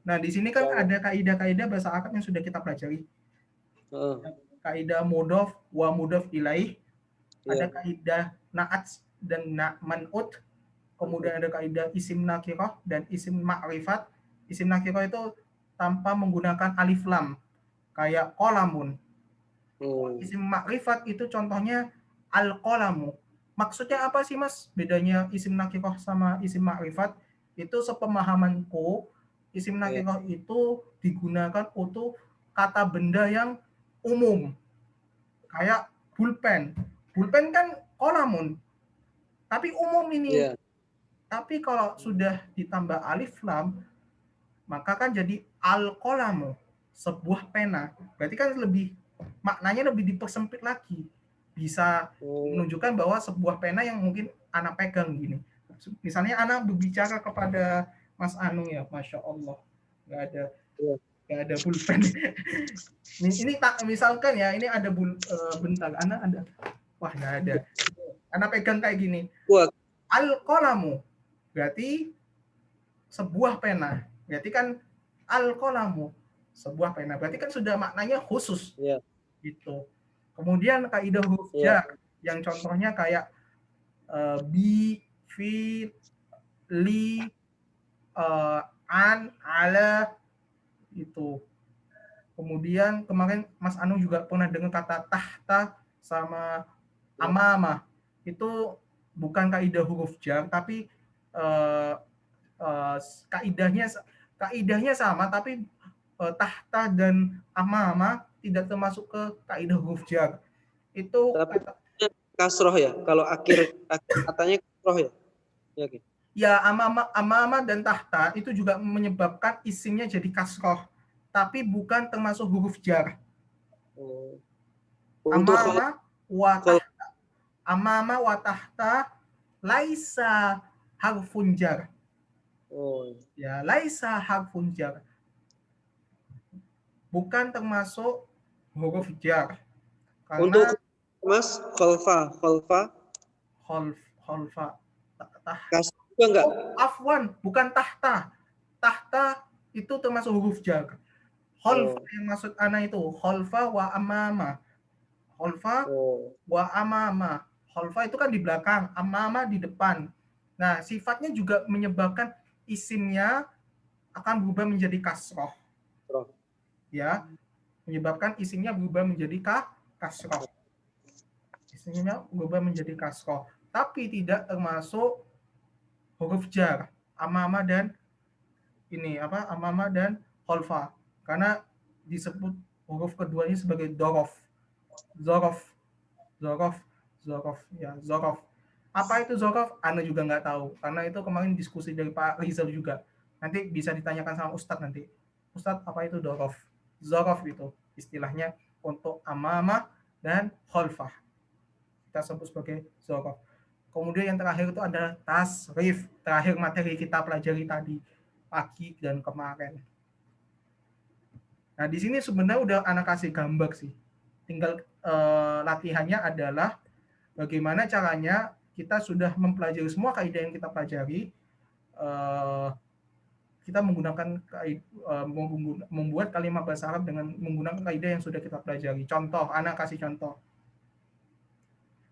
Nah, di sini kan ada kaidah-kaidah bahasa Arab yang sudah kita pelajari. Kaidah mudhof wa mudhof ilaih. Ada kaidah na'at dan man'ut. Kemudian ada kaidah isim nakirah dan isim ma'rifat. Isim nakirah itu tanpa menggunakan alif lam. Kayak qalamun. Isim ma'rifat itu contohnya al-qalamu. Maksudnya apa sih Mas? Bedanya isim nakirah sama isim ma'rifat? Itu sepemahamanku, isim nakirah itu digunakan untuk kata benda yang umum. Kayak pulpen. Pulpen kan qalamun. Tapi umum ini. Tapi kalau sudah ditambah alif lam, maka kan jadi al-qalamu, sebuah pena. Berarti kan maknanya lebih dipersempit lagi. Bisa menunjukkan bahwa sebuah pena yang mungkin anak pegang gini. Misalnya anak berbicara kepada Mas Anu ya, Masya Allah. Nggak ada pulpen. Ini misalkan ya, ini ada bentar, anak ada. Wah, nggak ada. Anak pegang kayak gini. Al-qalamu. Berarti sebuah pena. Berarti kan al-qalamu, sebuah pena. Berarti kan sudah maknanya khusus. Gitu. Kemudian kaidah huruf jar yang contohnya kayak bi, fi, li, an, ala itu. Kemudian kemarin Mas Anu juga pernah dengar kata tahta sama amama. itu bukan kaidah huruf jar, tapi kaidahnya sama, tapi tahta dan amama tidak termasuk ke kaidah huruf jar. Itu Tapi kasroh ya. Kalau akhir katanya kasroh ya. Ya, ya amama dan tahta itu juga menyebabkan isimnya jadi kasroh, tapi bukan termasuk huruf jar. Untuk amama wa tahta laisa harfun jar. Ya, laisa harfun jar. Bukan termasuk huruf jar. Karena untuk Mas kholfa kasroh juga enggak? Afwan, bukan tahta. Tahta itu termasuk huruf jar. Kholfa yang maksud ana itu kholfa wa amama. Kholfa wa amama. Kholfa itu kan di belakang, amama di depan. Nah, sifatnya juga menyebabkan isimnya akan berubah menjadi kasroh. Ya, menyebabkan isimnya berubah menjadi kasroh. Isimnya berubah menjadi kasroh. Tapi tidak termasuk huruf jar, amama dan amama dan kholfa, karena disebut huruf keduanya sebagai dorof. Ya, zorof. Apa itu zorof? Anda juga nggak tahu, karena itu kemarin diskusi dari Pak Rizal juga. Nanti bisa ditanyakan sama Ustadz nanti. Ustadz, apa itu dorof? Zorof itu istilahnya untuk amama dan kholfa. Kita sebut sebagai zorof. Kemudian yang terakhir itu adalah tasrif. Terakhir materi kita pelajari tadi pagi dan kemarin. Nah, di sini sebenarnya udah anak kasih gambar sih. Tinggal latihannya adalah bagaimana caranya kita sudah mempelajari semua kaidah yang kita pelajari. Kita menggunakan membuat kalimat bahasa Arab dengan menggunakan kaidah yang sudah kita pelajari. Contoh, anak kasih contoh.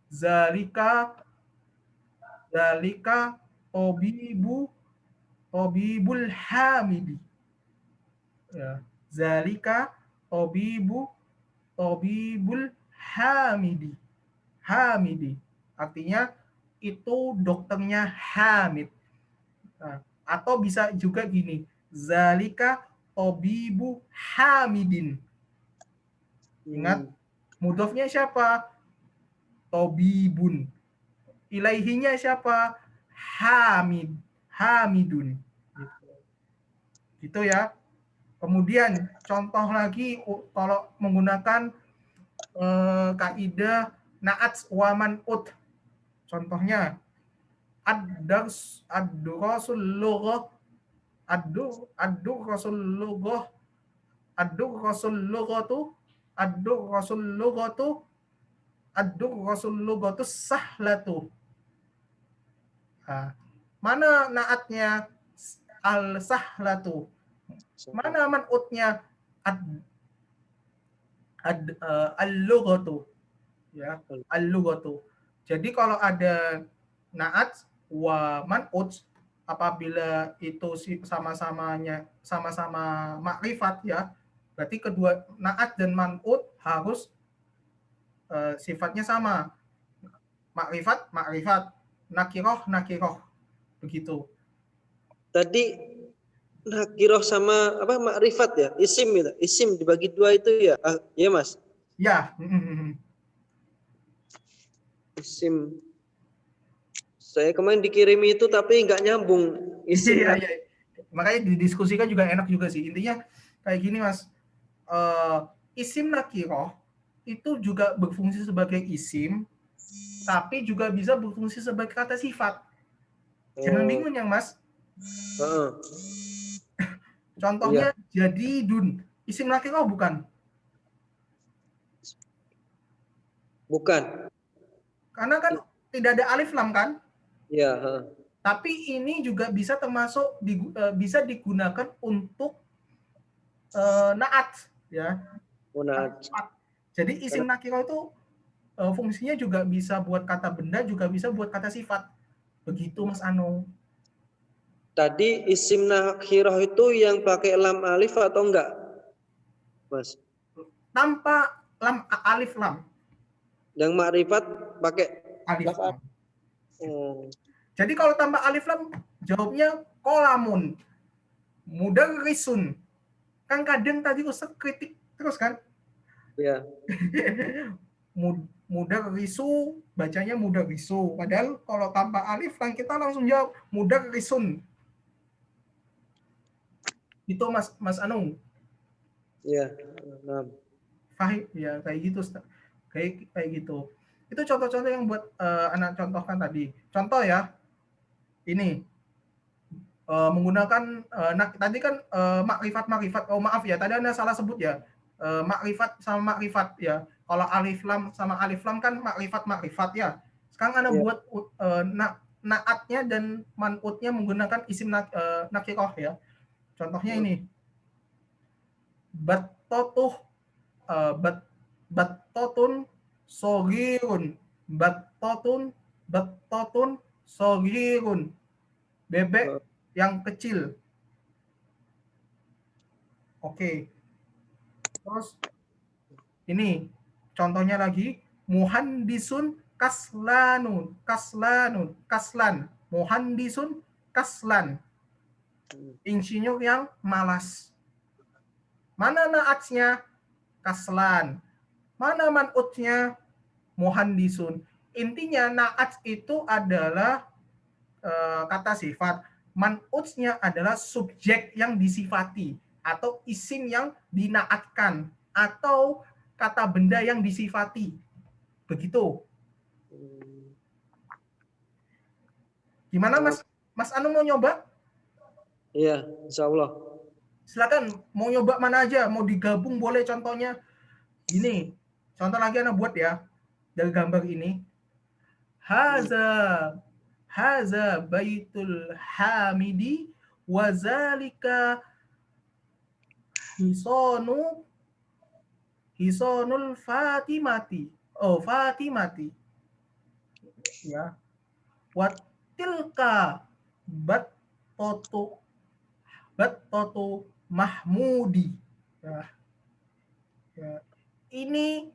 Zalika Tobibul hamidi. Ya. Zalika Tobibul hamidi. Hamidi. Artinya itu dokternya Hamid. Nah, atau bisa juga gini. Zalika Tobibu Hamidin. Ingat, mudhofnya siapa? Tobibun. Ilaihinya siapa? Hamidun. Gitu ya. Kemudian contoh lagi kalau menggunakan kaidah na'at wa man'ut. Contohnya ad-durasul lughah sahlatu. Nah, mana naatnya al-sahlatu? Mana man'utnya al-lughatu? Ya, al-lughatu. Jadi kalau ada naat wa man'ut, apabila itu sama-sama makrifat ya, berarti kedua naat dan man'ut harus sifatnya sama. Makrifat, nakiroh, begitu. Tadi nakiroh sama apa makrifat ya, isim gitu. Isim dibagi dua itu ya, ya Mas? Ya. Isim. Saya kemarin dikirimi itu tapi nggak nyambung. Isim. Iya. Makanya didiskusikan juga enak juga sih. Intinya kayak gini Mas. Isim nakiroh itu juga berfungsi sebagai isim, tapi juga bisa berfungsi sebagai kata sifat. Jangan bingung ya Mas. Contohnya jadidun. Isim nakiroh bukan? Bukan. Karena kan tidak ada alif lam kan? Iya. Tapi ini juga bisa termasuk bisa digunakan untuk naat ya. Naat. Jadi isim nakiro itu fungsinya juga bisa buat kata benda, juga bisa buat kata sifat. Begitu Mas Ano. Tadi isim nakiro itu yang pakai lam alif atau enggak, Mas? Tanpa lam alif lam. Yang makrifat pakai Alif Lafal. lam. Hmm. Jadi kalau tambah alif lam, jawabnya kolamun, mudarrisun. Kan kadang tadi Ustaz kritik terus kan? Ya. Mudarrisu, bacanya mudarrisu. Padahal kalau tanpa alif kan kita langsung jawab mudarrisun. Itu Mas Anung. Ya. Nah. Fahim ya kayak gitu Ustaz. Kayak gitu. Itu contoh-contoh yang buat anak contohkan tadi. Contoh ya, ini menggunakan tadi kan makrifat. Oh maaf ya, tadi Anda salah sebut ya. Makrifat sama makrifat ya. Kalau alif lam sama alif lam kan makrifat ya. Sekarang Anda Ya. buat naatnya dan man'utnya menggunakan isim nakiroh ya. Contohnya ini. Battotuh battotun sogirun. Battotun sogirun. Bebek yang kecil. Oke. Terus ini contohnya lagi muhandisun kaslan. Muhandisun kaslan. Insinyur yang malas. Mana naatnya? Kaslan. Mana man'utnya? Muhandisun. Intinya naat itu adalah kata sifat. Man'utnya adalah subjek yang disifati atau isim yang dinaatkan atau kata benda yang disifati. Begitu. Gimana Mas Anu mau nyoba? Iya, insya Allah. Silakan mau nyoba mana aja, mau digabung boleh contohnya. Gini, contoh lagi Anda buat ya dari gambar ini. Haza baitul hamidi wazalika hisonul fatimati. Oh, fatimati. Ya. Watilka battotu mahmudi. Ya. Ini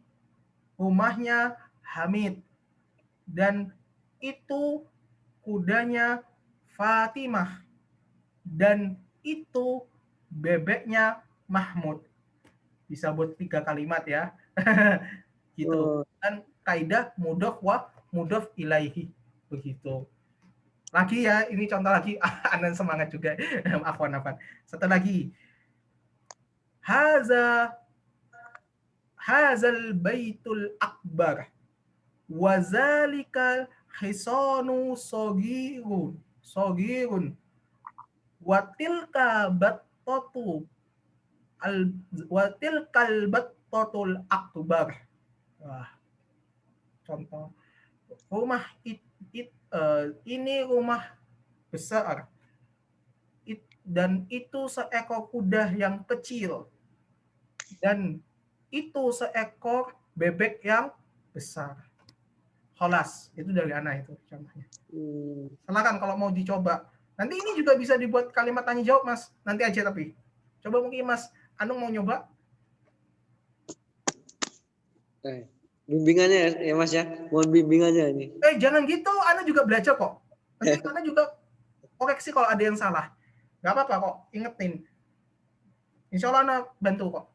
rumahnya Hamid dan itu kudanya Fatimah dan itu bebeknya Mahmud. Bisa buat 3 kalimat ya. Gitu. Dan kaidah mudhof wa mudhof ilaihi begitu. Lagi ya, ini contoh lagi. Anan semangat juga. Afwan. Satu lagi. Hazal baitul akbar. Wazalika hisanu sogirun. Watilka battatu watilkal battatul akbar. Wah, contoh rumah ini rumah besar dan itu seekor kuda yang kecil dan itu seekor bebek yang besar. Kholas, itu dari anak itu contohnya. Silakan kalau mau dicoba. Nanti ini juga bisa dibuat kalimat tanya jawab Mas. Nanti aja tapi. Coba mungkin Mas Anung mau nyoba. Bimbingannya ya Mas ya. Mohon bimbingannya ini. Jangan gitu, Ana juga belajar kok. Nanti Ana juga koreksi kalau ada yang salah. Gak apa-apa kok, ingetin. Insya Allah Ana bantu kok.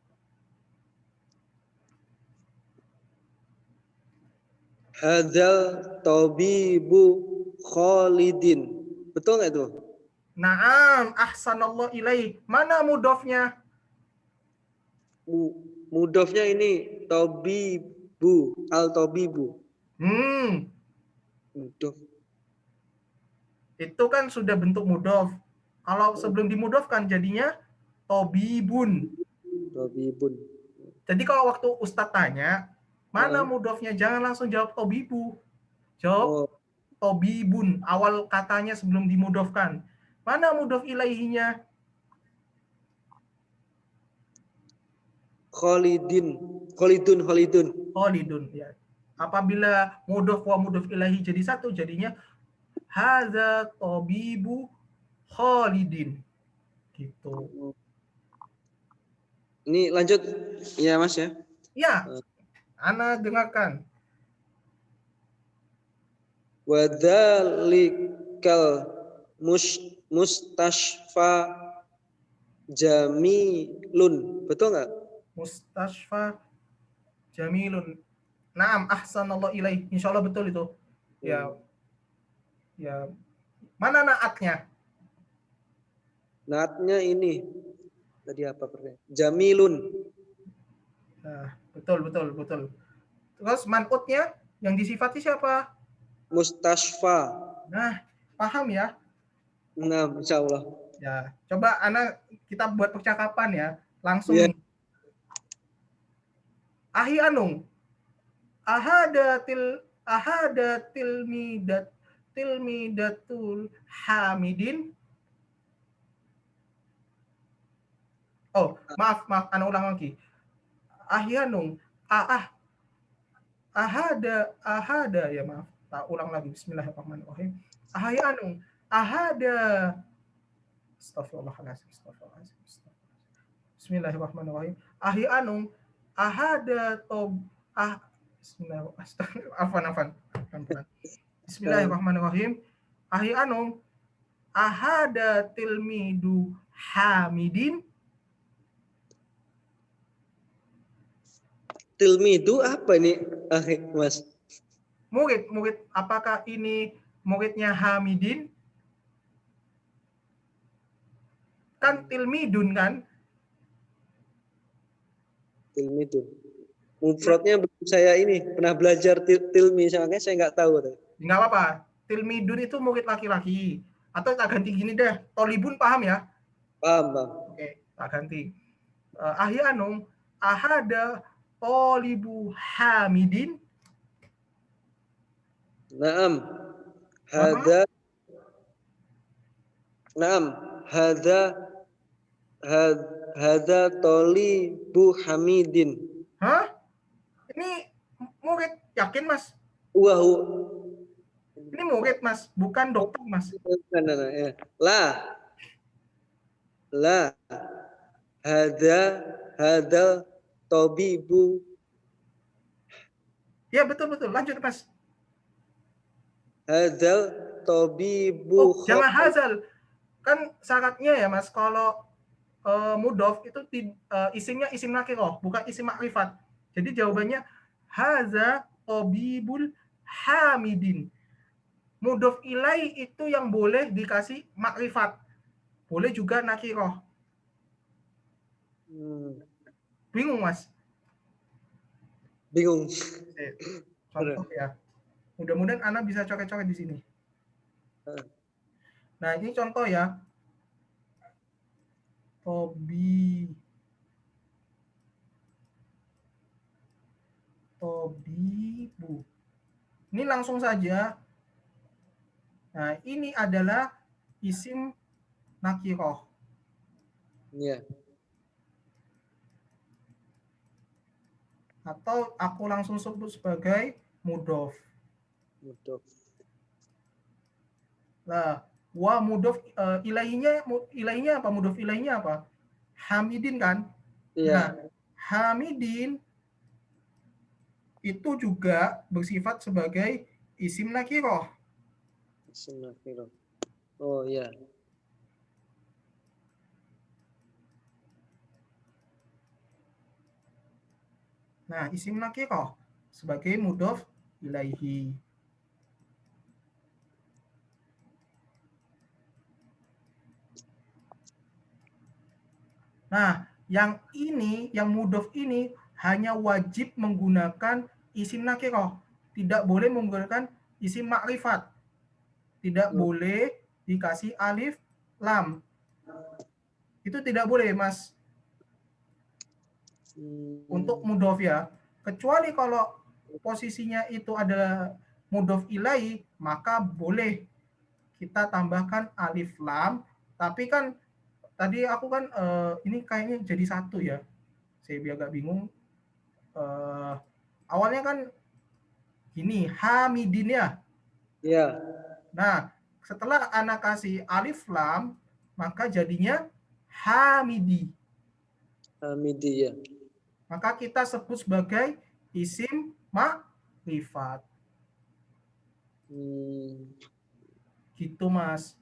Hadzal tabibu Khalidin. Betul nggak itu? Naam, ahsanallah ilaih. Mana mudofnya? Mudofnya ini tabibu, al-tabibu. Mudof. Itu kan sudah bentuk mudof. Kalau sebelum dimudofkan jadinya tobibun. Tobibun. Jadi kalau waktu Ustadz tanya, mana mudofnya? Jangan langsung jawab tobibu. Jawab tobibun. Awal katanya sebelum dimudofkan. Mana mudof ilaihinya? Khalidun. Ya. Apabila mudof wa mudof ilaihi jadi satu, jadinya hadza tabibu Khalidin. Gitu. Ini lanjut ya Mas ya? Ya, Ana dengarkan. Wadzalikal mustashfa jamilun. Betul nggak? Mustashfa jamilun. Naam, ahsanallahu ilaih. Insyaallah betul itu. Ya, ya. Mana naatnya? Naatnya ini. Tadi apa pertanyaan? Jamilun. Nah, betul. Terus man'utnya yang disifati siapa? Mustashfa. Nah, paham ya? Nah, insya Allah. Ya, coba kita buat percakapan ya. Langsung Ya. nih. Ahi Anung, ahada tilmidatul hamidin. Oh, maaf, ana ulang lagi. Ahi Anung, ahada ya maaf. Ulang lagi. Bismillahirrahmanirrahim. Ahi Anung, ahada. Astagfirullahaladzim. Bismillahirrahmanirrahim. Ahi Anung, ahada tob Bismillahirrahmanirrahim. Bismillahirrahmanirrahim. Ahi Anung, ahada tilmidu hamidin. Tilmidu apa ini, Mas? Murid. Apakah ini muridnya Hamidin? Kan tilmidun kan? Tilmidun. Mufradnya belum saya ini pernah belajar tilmi, makanya saya nggak tahu. Nggak apa-apa. Tilmidun itu murid laki-laki. Atau tak ganti gini deh. Tolibun paham ya? Paham. Oke, tak ganti. Ahi Anung, ahada tolibu hamidin. Naam. Hada. Naam. Hada tolibu hamidin. Hah? Ini murid, yakin Mas? Wah. Ini murid Mas, bukan dokter Mas. Nah, ya. La. Hada tabibu. Ya betul. Lanjut Mas. Hadal tabibu. Oh, jangan hazal. Kan syaratnya ya Mas, kalau mudof itu isimnya isim nakirah, bukan isim makrifat. Jadi jawabannya haza tabibul hamidin. Mudof ilai itu yang boleh dikasih makrifat. Boleh juga nakirah. Bingung Mas? Bingung. Contoh ya. Mudah-mudahan Ana bisa coret-coret di sini. Nah, ini contoh ya. Tobibu. Ini langsung saja. Nah, ini adalah isim nakiroh. Ya. Atau aku langsung sebut sebagai mudof. Nah, wa mudof ilaihinya apa? Mudof ilaihinya apa? Hamidin kan? Iya. Nah, hamidin itu juga bersifat sebagai isim nakiroh. Isim nakiroh. Oh iya. Nah, isim nakiroh sebagai mudof ilaihi. Nah, yang mudof ini hanya wajib menggunakan isim nakiroh. Tidak boleh menggunakan isim makrifat. Tidak boleh dikasih alif lam. Itu tidak boleh, Mas. Untuk mudof ya. Kecuali kalau posisinya itu adalah mudof ilai, maka boleh kita tambahkan alif lam. Tapi kan tadi aku kan ini kayaknya jadi satu ya. Saya biar agak bingung. Awalnya kan gini, hamidin ya. Iya. Nah, setelah anak kasih alif lam, maka jadinya hamidi. Hamidi ya. Maka kita sebut sebagai isim makrifat. Gitu, Mas.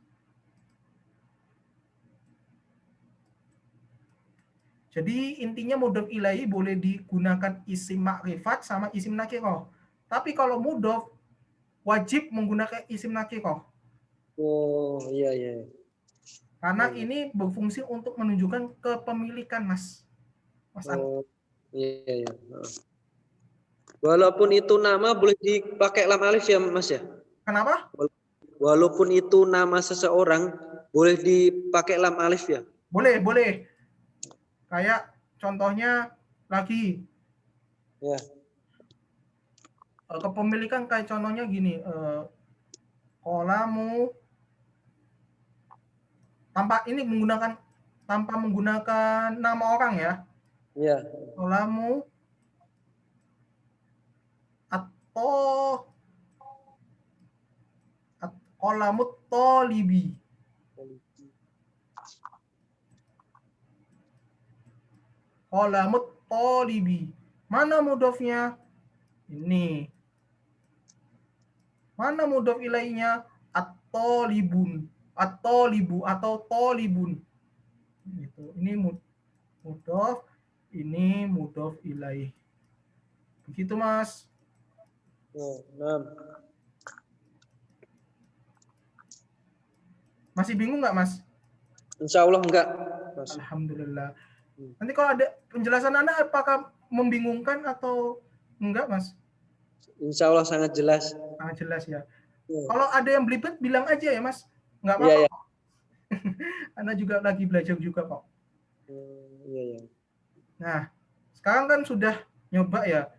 Jadi intinya mudhof ilahi boleh digunakan isim makrifat sama isim nakirah. Tapi kalau mudhof wajib menggunakan isim nakirah. Oh, iya iya. Karena ini berfungsi untuk menunjukkan kepemilikan, Mas. Mas An. Oh, iya iya. Walaupun itu nama boleh dipakai lam alif ya, Mas ya? Kenapa? Walaupun itu nama seseorang boleh dipakai lam alif ya? Boleh, boleh. Kayak contohnya lagi Ya. kepemilikan kayak contohnya gini, kolamu tanpa menggunakan nama orang ya. Iya. Kolamu atau kolamut tolibi. Kolamut tolibi. Mana mudhofnya? Ini. Mana mudhof ilainya? At-tolibun. At-tolibu atau tolibun. Gitu. Ini mudhof, ini mudhof ilaih. Begitu, Mas. Oh, nah. Masih bingung nggak, Mas? Insya Allah enggak, Mas. Alhamdulillah. Nanti kalau ada penjelasan Anda apakah membingungkan atau enggak, Mas? Insya Allah sangat jelas. Sangat jelas ya. Ya. Kalau ada yang belibet bilang aja ya, Mas. Nggak Iya, apa-apa. ya. Anda juga lagi belajar juga kok. Iya, ya. Nah, sekarang kan sudah nyoba ya.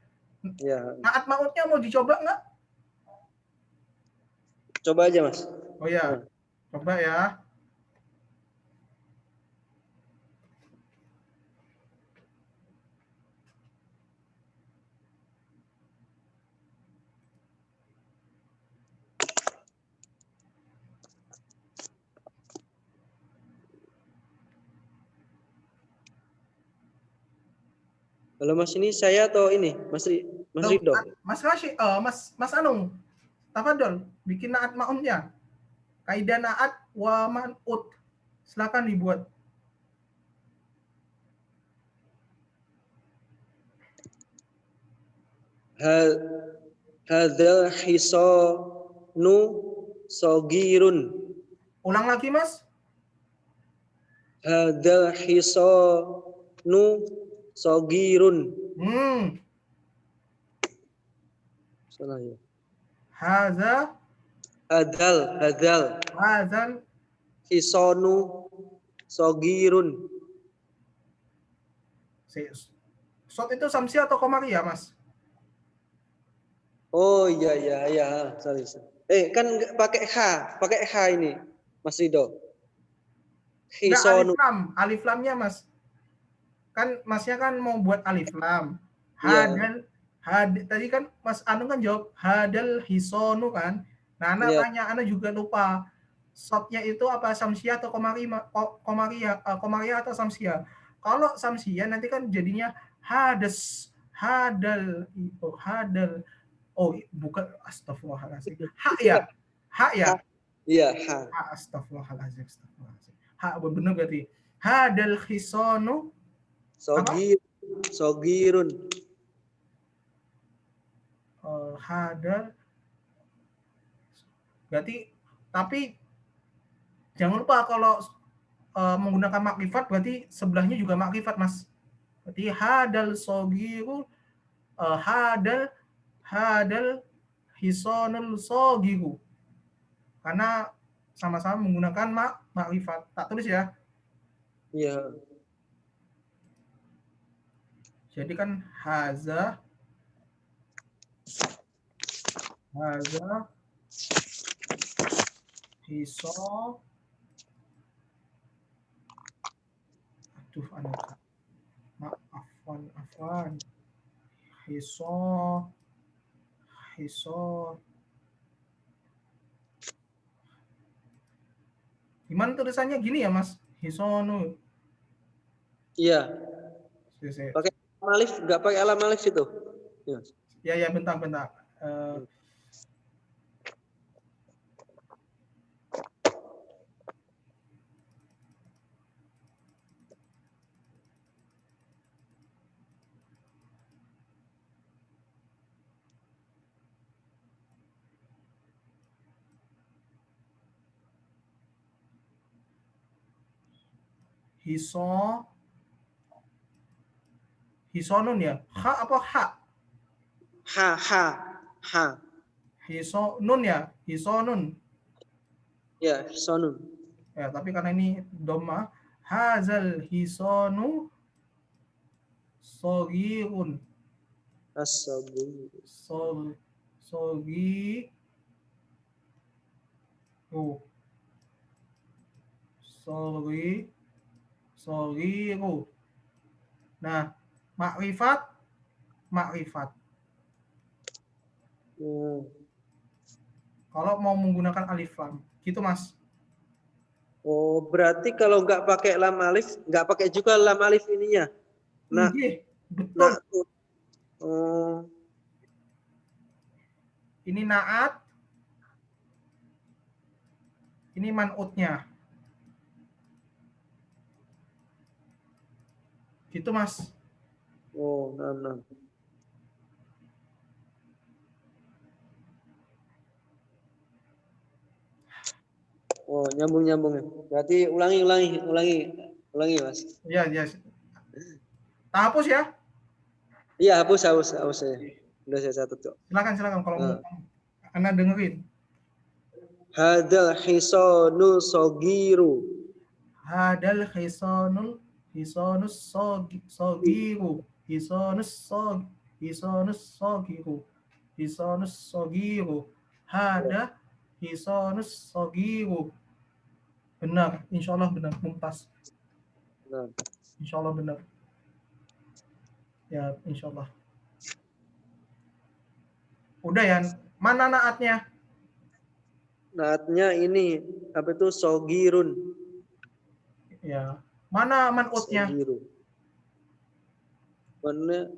Ya. Naat mautnya mau dicoba nggak? Coba aja, Mas. Oh ya, coba ya. Halo Mas, ini saya atau ini Mas Ridho? Mas Rashid, Mas Anung, tafadhol, bikin naat mautnya. Kaidah naat wa man'ut. Silakan dibuat. Hadzal hisanu sogirun. Ulang lagi, Mas. Hadzal hisanu sogirun. Salah ya. Hadzal hisanu sogirun. Shot itu samsi atau komari ya, Mas? Oh iya, sorry. Kan pakai H ini, Mas Ridho. Enggak, alif lamnya, Mas. Kan Masnya kan mau buat alif lam. Tadi kan Mas Anu kan jawab hadal hisonu kan. Nah, Ana tanya, Ana juga lupa. Shotnya itu apa samsia atau komaria atau samsia? Kalau samsia nanti kan jadinya hadal. Oh, bukan, astagfirullahaladzim. Hak ya? Iya, Astagfirullahaladzim. Hak benar berarti. Hadal hisonu sogirun. Hadal. Berarti, tapi jangan lupa kalau menggunakan makrifat berarti sebelahnya juga makrifat, Mas. Berarti hadal sogiru, hadal hisonul sogiru. Karena sama-sama menggunakan makrifat. Tak tulis ya. Iya. Jadi kan haza hiso. Aduh, afwan. Hiso. Gimana tulisannya gini ya, Mas? Hisonu. Iya. Pakai alam alif, enggak pakai alam alif itu. Ya, bentar. Hisonun ya. Ha apa ha? Ha. Hisonun ya. Hisonun. Ya, hisonun. Ya, tapi karena ini dhamma, hazal hisonu sogirun. As-sabu. Sogiru. Sogiru. Nah, makrifat. Kalau mau menggunakan alif lam, gitu Mas. Oh, berarti kalau nggak pakai lam alif, nggak pakai juga lam alif ininya. Nah, Betul. Oh. Ini naat. Ini man'utnya. Gitu Mas. Oh, nah. Oh, nyambung ya. Berarti ulangi Mas. Iya. Tak hapus ya? Iya, hapus ya. Udah saya catat kok. Silakan kalau mau Anda dengerin. Hadal hisonu sogiru. Hadal hisonus sogiru. Hisonus sogiru. Hada hisonus sogiru. Benar, insya Allah benar, mumtaz. Nah. Insya Allah benar. Ya, insya Allah. Udah ya, mana naatnya? Naatnya ini, apa itu, sogirun. Ya, mana man'utnya? Sogiru. Mana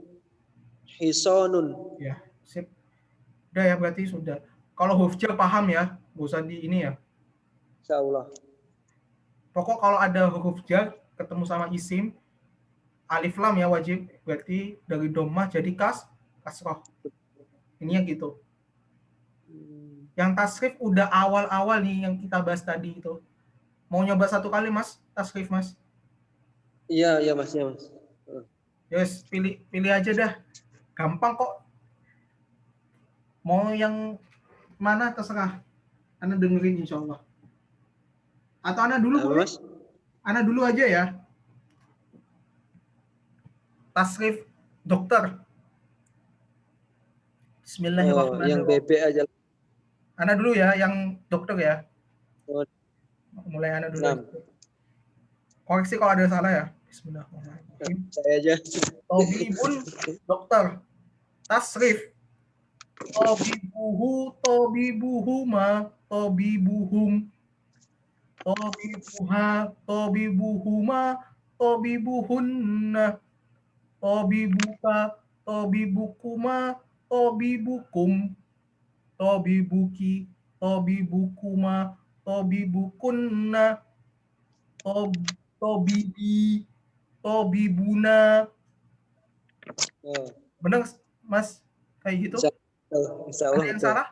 hisonun. Ya, sip. Udah ya, berarti sudah. Kalau hufjah paham ya, gak usah di ini ya. Insya Allah. Pokok kalau ada huruf jar ketemu sama isim, alif lam ya wajib, berarti dari dhammah jadi kasroh. Ini yang gitu. Yang tasrif udah awal-awal nih yang kita bahas tadi itu. Mau nyoba satu kali Mas, tasrif Mas? Iya Mas. Yes, pilih aja dah. Gampang kok. Mau yang mana terserah. Anda dengerin insya Allah. Atau Anda dulu boleh? Mas? Anda dulu aja ya. Tasrif dokter. Bismillahirrahmanirrahim. Oh, yang BB aja. Anda dulu ya, yang dokter ya. Oh. Mulai Anda dulu. Koreksi kalau ada salah ya. Bismillahirrahmanirrahim. Saya aja. Tobibun dokter. Tasrif. Tobibuhuma, tobibuhum. Tobibuha, tobibuhuma, tobibuhunna. Tobibuka, tobibukuma, tobibukum. Tobibuki, tobibukuma, tobibukunna. Tobibi, tobibuna. Benar Mas kayak gitu? Insya Allah. Ada yang salah?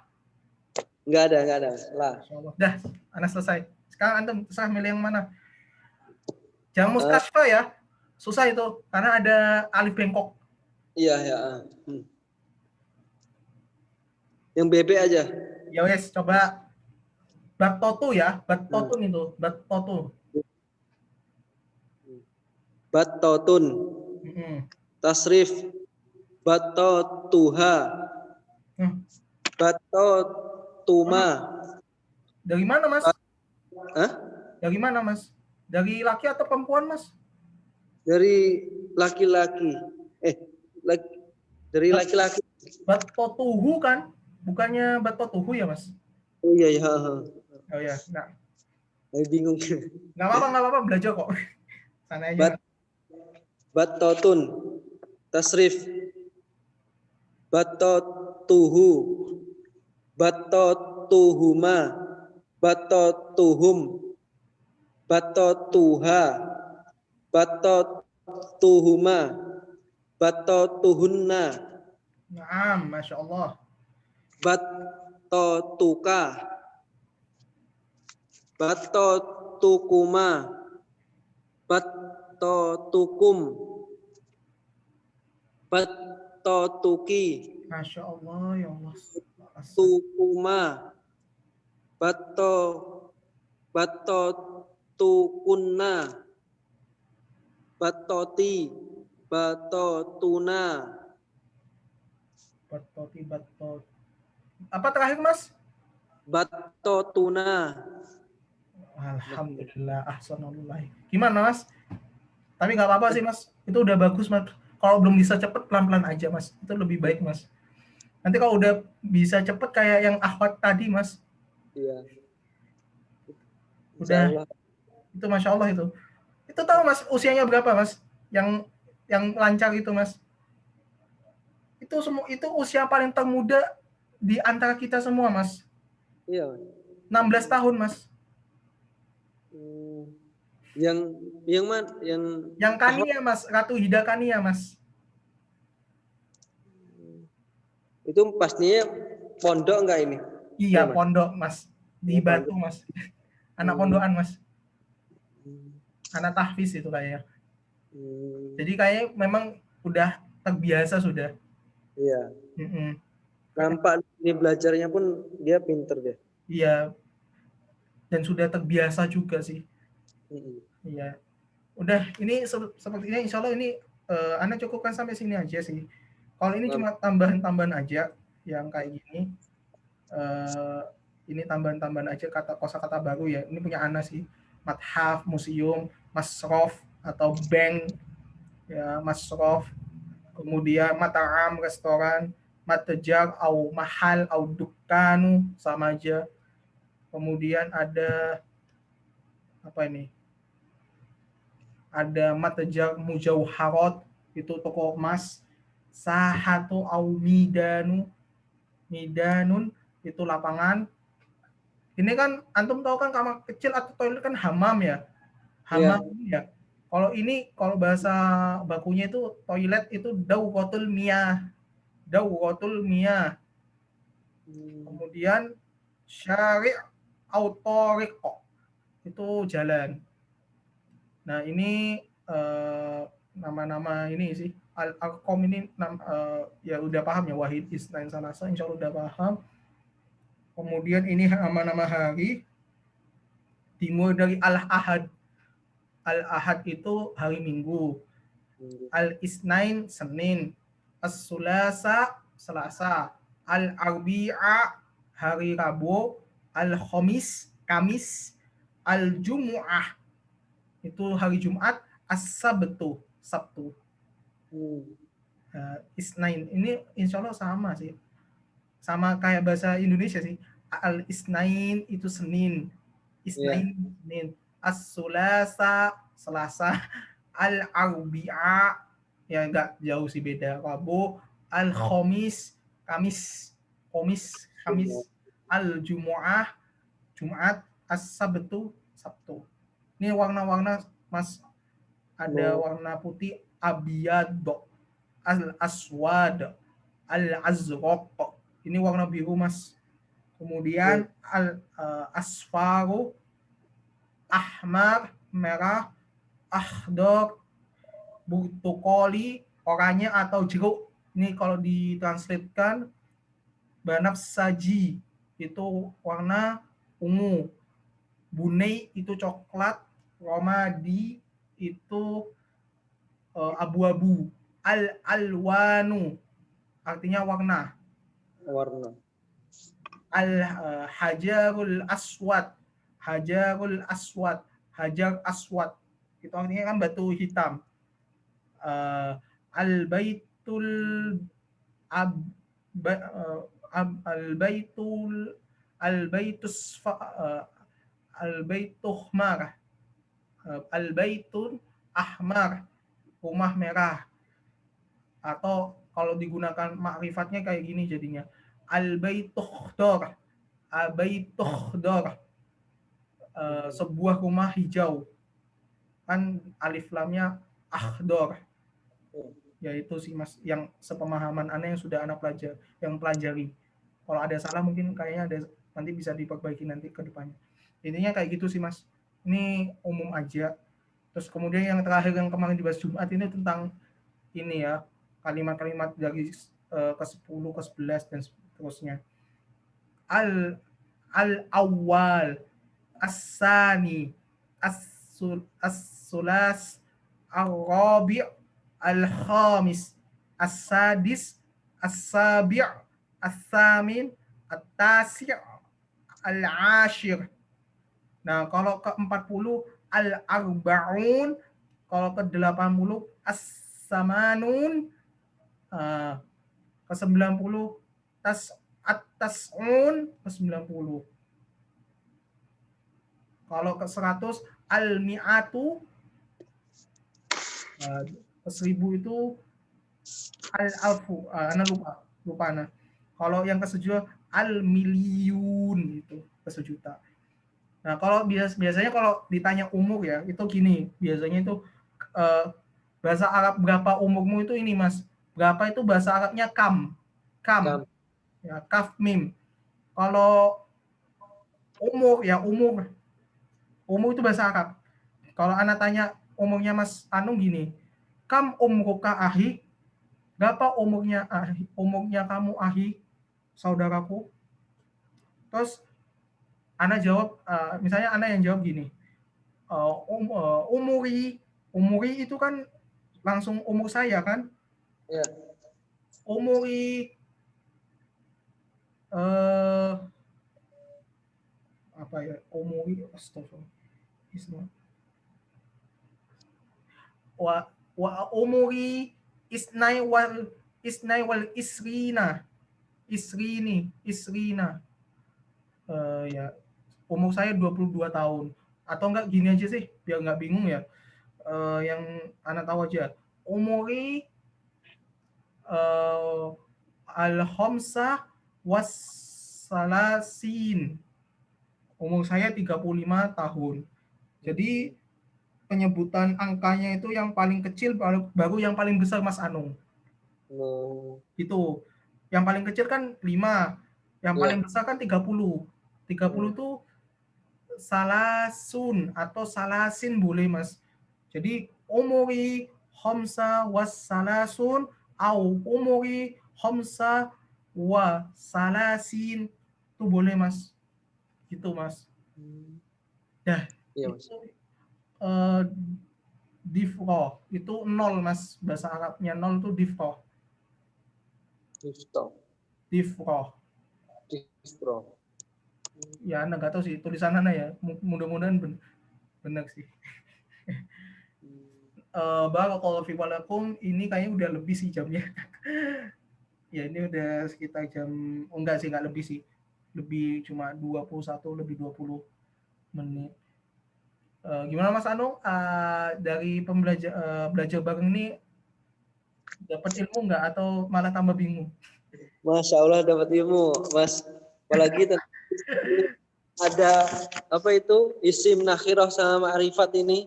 Enggak ada. Lah. Dah, Anda selesai. Sekarang Anda terserah milih yang mana. Jangan mustasfa ya. Susah itu karena ada alif bengkok. Iya. Yang BB aja. Ya wes, coba batotu ya, batotun itu, batotu. Batotun. Tasrif batotuha. Batotuma. Dari mana Mas? Hah? Dari mana Mas? Dari laki atau perempuan Mas? Dari laki-laki. Dari laki-laki. Batotuhu kan? Bukannya batotuhu ya Mas? Oh iya. Oh ya, nah. Bingung. Nggak apa-apa, belajar kok. Sana aja. Batotun. Tasrif batotuhu. Batotuhuma. Batotuhum. Batotuha. Batotuhuma. Batotuhunna. Naam, Masya Allah. Batotuka. Batotukuma. Battotukum. Battotuki. Masya Allah, ya Allah. Tukuma. Battotukunna. Battoti. Battotuna. Battoti, battot. Apa terakhir, Mas? Battotuna. Alhamdulillah, ahsanallah. Gimana, Mas? Tapi nggak apa-apa sih, Mas. Itu udah bagus, Mas. Kalau belum bisa cepet, pelan-pelan aja, Mas. Itu lebih baik, Mas. Nanti kalau udah bisa cepet kayak yang akhwat tadi, Mas. Iya. Udah, Insyaallah. itu Masya Allah itu. Itu tahu, Mas, usianya berapa, Mas? Yang lancar itu, Mas. Itu usia paling termuda di antara kita semua, Mas. Iya. 16 tahun, Mas. Yang mana? Yang Kania, Mas. Ratu Hida Kania, Mas. Itu pastinya pondok enggak ini? Iya, Ya, Mas? pondok, Mas. Di Batu, Mas. Anak pondokan, Mas. Anak tahfiz itu kayaknya. Jadi kayaknya memang udah terbiasa sudah. Iya. Nampak ini belajarnya pun dia pinter deh. Iya. Dan sudah terbiasa juga sih. Iya. Udah, ini sepertinya insya Allah ini Anda cukupkan sampai sini aja sih. Kalau ini cuma tambahan-tambahan aja yang kayak gini. Ini tambahan-tambahan aja kosakata baru ya. Ini punya Ana sih. Mathaf, museum, masrof atau bank, ya masrof. Kemudian mat'am, restoran, matejar, au mahal, au dukanu, sama aja. Kemudian ada apa ini? Ada matejar mujawharat, itu toko emas. Sahatu au midanu, midanun itu lapangan. Ini kan antum tahu kan kamar kecil atau toilet kan hamam ya. Hamam ya. Kalau bahasa bakunya itu toilet itu dawqatul miyah. Dawqatul miyah. Kemudian syari' au tariq itu jalan. Nah, ini nama-nama ini sih. Al-Arqam ini ya udah paham ya, Wahid, Isnain, Salasa, insya Allah udah paham. Kemudian ini nama-nama hari dimulai dari Al-Ahad. Al-Ahad itu hari Minggu. Al-Isnain Senin. As-Sulasa Selasa. Al-Arbi'a hari Rabu. Al-Khamis Kamis. Al-Jumu'ah itu hari Jumat. As-Sabtu Sabtu. Isnain ini insya Allah sama sih. Sama kayak bahasa Indonesia sih. Al-Isnain itu Senin. Isnain Senin. As-Sulasa Selasa. Al-Arbi'a ya enggak jauh sih beda. Rabu. Al-Khamis Kamis. Kamis. Al-Jumu'ah Jumat. As-Sabtu Sabtu. Ini warna-warna, Mas. Ada warna putih, abiyad, al-aswad, al-azraq. Ini warna biru, Mas. Kemudian al-asfaru, ahmar, merah, akhdar, burtukoli, oranye atau jeruk. Ini kalau ditranslatekan banafsaji itu warna ungu. Bunei itu coklat, romadi itu abu-abu. Al-alwanu artinya warna. Al-hajarul aswad. Hajarul aswad. Hajar aswad. Itu artinya kan batu hitam. Al-baitul al-baitul al-baitus al-baituhmar. Al-baitul ahmar, rumah merah. Atau kalau digunakan makrifatnya kayak gini jadinya. Al-baituhdor. Al-baituhdor. Sebuah rumah hijau. Kan alif lamnya akhdor. Yaitu sih, Mas, yang sepemahaman Anda yang sudah Anda pelajari. Kalau ada salah mungkin kayaknya ada, nanti bisa diperbaiki nanti ke depannya. Intinya kayak gitu sih, Mas. Ini umum aja. Terus kemudian yang terakhir yang kemarin dibahas Jumat ini tentang ini ya, kalimat-kalimat dari ke-10, ke-11 dan seterusnya. Al-awwal, as-sani, as-sulas, al-rabi', al-khamis, as-sadis, as-sabi', as-samin, at-tasi', al-ashir. Nah, kalau ke-40 al-arba'un, kalau ke-80 as-samanun, ke-90 at-tas'un, ke-90. Kalau ke-100 al-mi'atu, ke-1000 itu al-alfu, ana lupa ana. Kalau yang ke-7 al-milyun, itu ke-1 juta. Nah, kalau biasanya kalau ditanya umur ya, itu gini, biasanya itu bahasa Arab berapa umurmu itu ini Mas. Berapa itu bahasa Arabnya kam. Ya, kaf mim. Kalau umur ya umur itu bahasa Arab. Kalau anak tanya umurnya Mas Anung gini, kam umruka ahi? Berapa umurnya kamu ahi, saudaraku? Terus anak jawab, misalnya anak yang jawab gini, umuri itu kan langsung umur saya kan? Ya. Umuri apa ya? Umuri astagfirullah. Wa umuri isnai wal isrina. Ya, umur saya 22 tahun. Atau enggak gini aja sih, biar enggak bingung ya. Yang anak tahu aja. Umuri al-khamsah was-salasin. Umur saya 35 tahun. Jadi penyebutan angkanya itu yang paling kecil baru yang paling besar Mas Anung. Itu. Yang paling kecil kan 5. Yang paling besar kan 30. 30 itu salasun atau salasin boleh Mas. Jadi umuri khamsa was salasun au umuri khamsa wa salasin itu boleh Mas. Gitu Mas. Dah. Iya, Mas. Difroh itu 0 Mas, bahasa Arabnya 0 itu difroh. Difroh. Ya, Anda nggak tahu sih tulisan Anda ya. Mudah-mudahan benar sih. Barakallahu fiikum walakum, ini kayaknya udah lebih sih jamnya. Ya, ini udah sekitar jam, enggak sih, enggak lebih sih. Lebih cuma 21, lebih 20 menit. Gimana Mas Anu, dari belajar bareng ini dapat ilmu nggak atau malah tambah bingung? Masya Allah dapat ilmu, Mas. Apalagi ada apa itu isim nakhirah sama ma'rifat ini,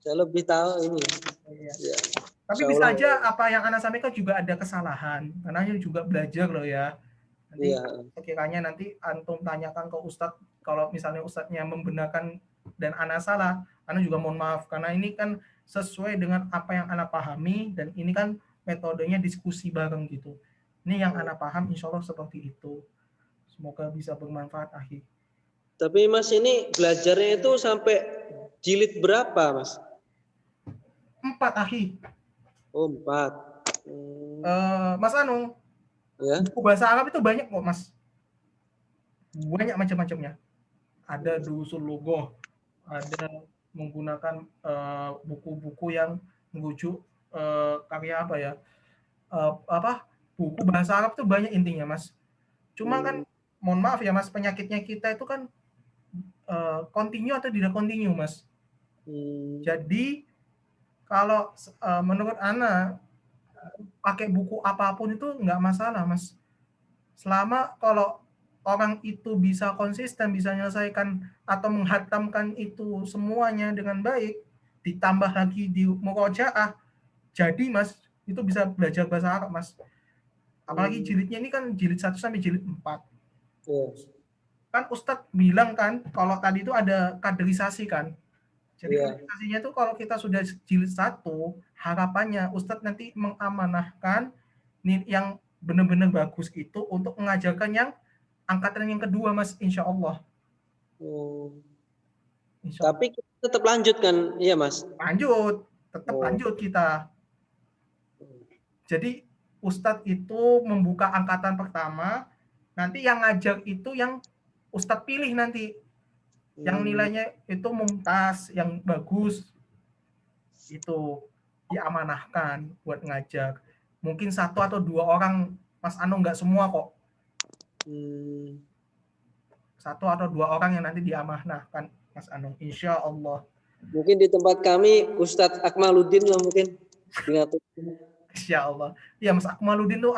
saya lebih tahu ini. Ya. Tapi bisa aja apa yang Anda sampaikan juga ada kesalahan, karena juga belajar loh ya. Nanti sekiranya nanti antum tanyakan ke Ustadz, kalau misalnya Ustadznya membenarkan dan Anda salah, Anda juga mohon maaf, karena ini kan sesuai dengan apa yang Anda pahami, dan ini kan metodenya diskusi bareng gitu. Ini yang Anda paham, insya Allah seperti itu. Semoga bisa bermanfaat, akhi. Tapi Mas ini belajarnya itu sampai jilid berapa Mas? 4, akhi. Oh, 4. Mas Anung, ya? Buku bahasa Arab itu banyak kok Mas. Banyak macam-macamnya. Ada Durusul Lughoh, ada menggunakan buku-buku yang merujuk karya apa ya, buku bahasa Arab itu banyak intinya Mas. Cuma kan mohon maaf ya Mas, penyakitnya kita itu kan continue atau tidak continue Mas. Jadi kalau menurut Ana pakai buku apapun itu nggak masalah Mas, selama kalau orang itu bisa konsisten, bisa menyelesaikan atau menghatamkan itu semuanya dengan baik, ditambah lagi di murojaah, jadi Mas, itu bisa belajar bahasa Arab Mas. Apalagi jilidnya ini kan jilid 1 sampai jilid 4. Kan Ustadz bilang kan, kalau tadi itu ada kaderisasi kan. Jadi Iya. finalisasinya itu kalau kita sudah jilid 1, harapannya Ustadz nanti mengamanahkan yang benar-benar bagus itu untuk mengajarkan yang angkatan yang kedua, Mas, insya Allah. Oh. Insya Allah. Tapi kita tetap lanjut kan, iya Mas? Lanjut, tetap lanjut kita. Jadi Ustadz itu membuka angkatan pertama, nanti yang ngajar itu yang Ustadz pilih nanti. Yang nilainya itu mumtaz, yang bagus, itu diamanahkan buat ngajar. Mungkin 1 atau 2 orang, Mas Anung, nggak semua kok. 1 atau 2 orang yang nanti diamanahkan, Mas Anung, insya Allah. Mungkin di tempat kami Ustadz Akmaluddin lah mungkin. Insya Allah. Ya, Mas Akmaluddin tuh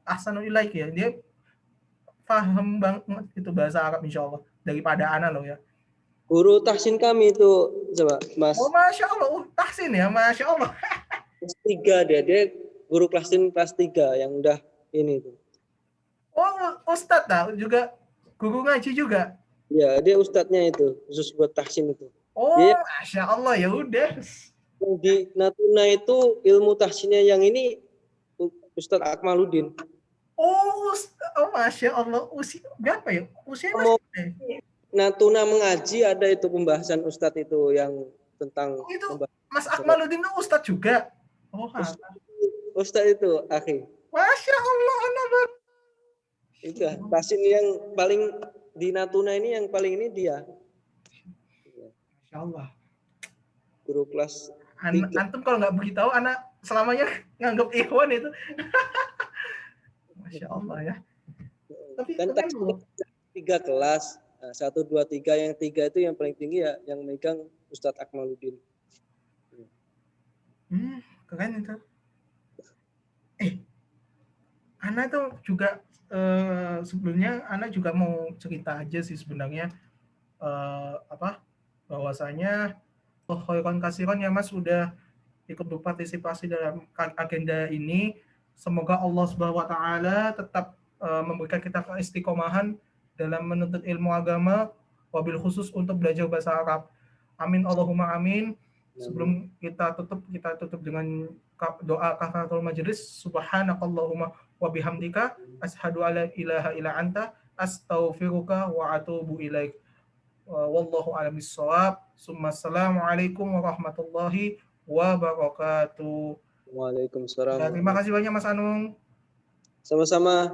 ahsanul ilaik ya. Dia paham banget itu bahasa Arab insya Allah. Daripada Ana loh ya. Guru tahsin kami itu, coba Mas. Oh, Masya Allah. Tahsin ya, Masya Allah. Kelas 3 dia guru tahsin kelas 3 yang udah ini tuh. Oh, Ustadz tahu juga guru ngaji juga. Ya, dia ustadznya itu, khusus buat tahsin itu. Oh, dia, Masya Allah, ya udah. Di Natuna itu ilmu tahsinnya yang ini Ustadz Akmaluddin. Oh, Masya Allah. Usia berapa ya? Usia masih Natuna mengaji ada itu pembahasan Ustadz itu yang tentang itu Mas Akmaluddin itu Ustadz juga. Oh, Ustadz itu, akhi. Masya Allah, anak. Itu tahsin yang paling di Natuna ini yang paling ini dia. Masya Allah. Guru kelas. Antum kalau nggak beritahu, anak selamanya nganggap ikhwan itu. Masya Allah ya. Tapi kan 3 kelas, 1, 2, 3, yang 3 itu yang paling tinggi ya yang megang Ustadz Akmaluddin. Keren itu. Ana tuh juga sebelumnya Ana juga mau cerita aja sih sebenarnya bahwasanya khairan kasiran ya Mas sudah ikut berpartisipasi dalam agenda ini. Semoga Allah Subhanahu wa taala tetap memberikan kita keistiqomahan dalam menuntut ilmu agama, wabil khusus untuk belajar bahasa Arab. Amin Allahumma amin. Sebelum kita tutup dengan doa kafaratul majelis. Subhanakallahumma wa bihamdika asyhadu alla ilaha illa anta astaghfiruka wa atubu ilaik. Wallahu a'lam bissawab. Assalamualaikum warahmatullahi wabarakatuh. Waalaikumsalam. Terima kasih banyak Mas Anung. Sama-sama.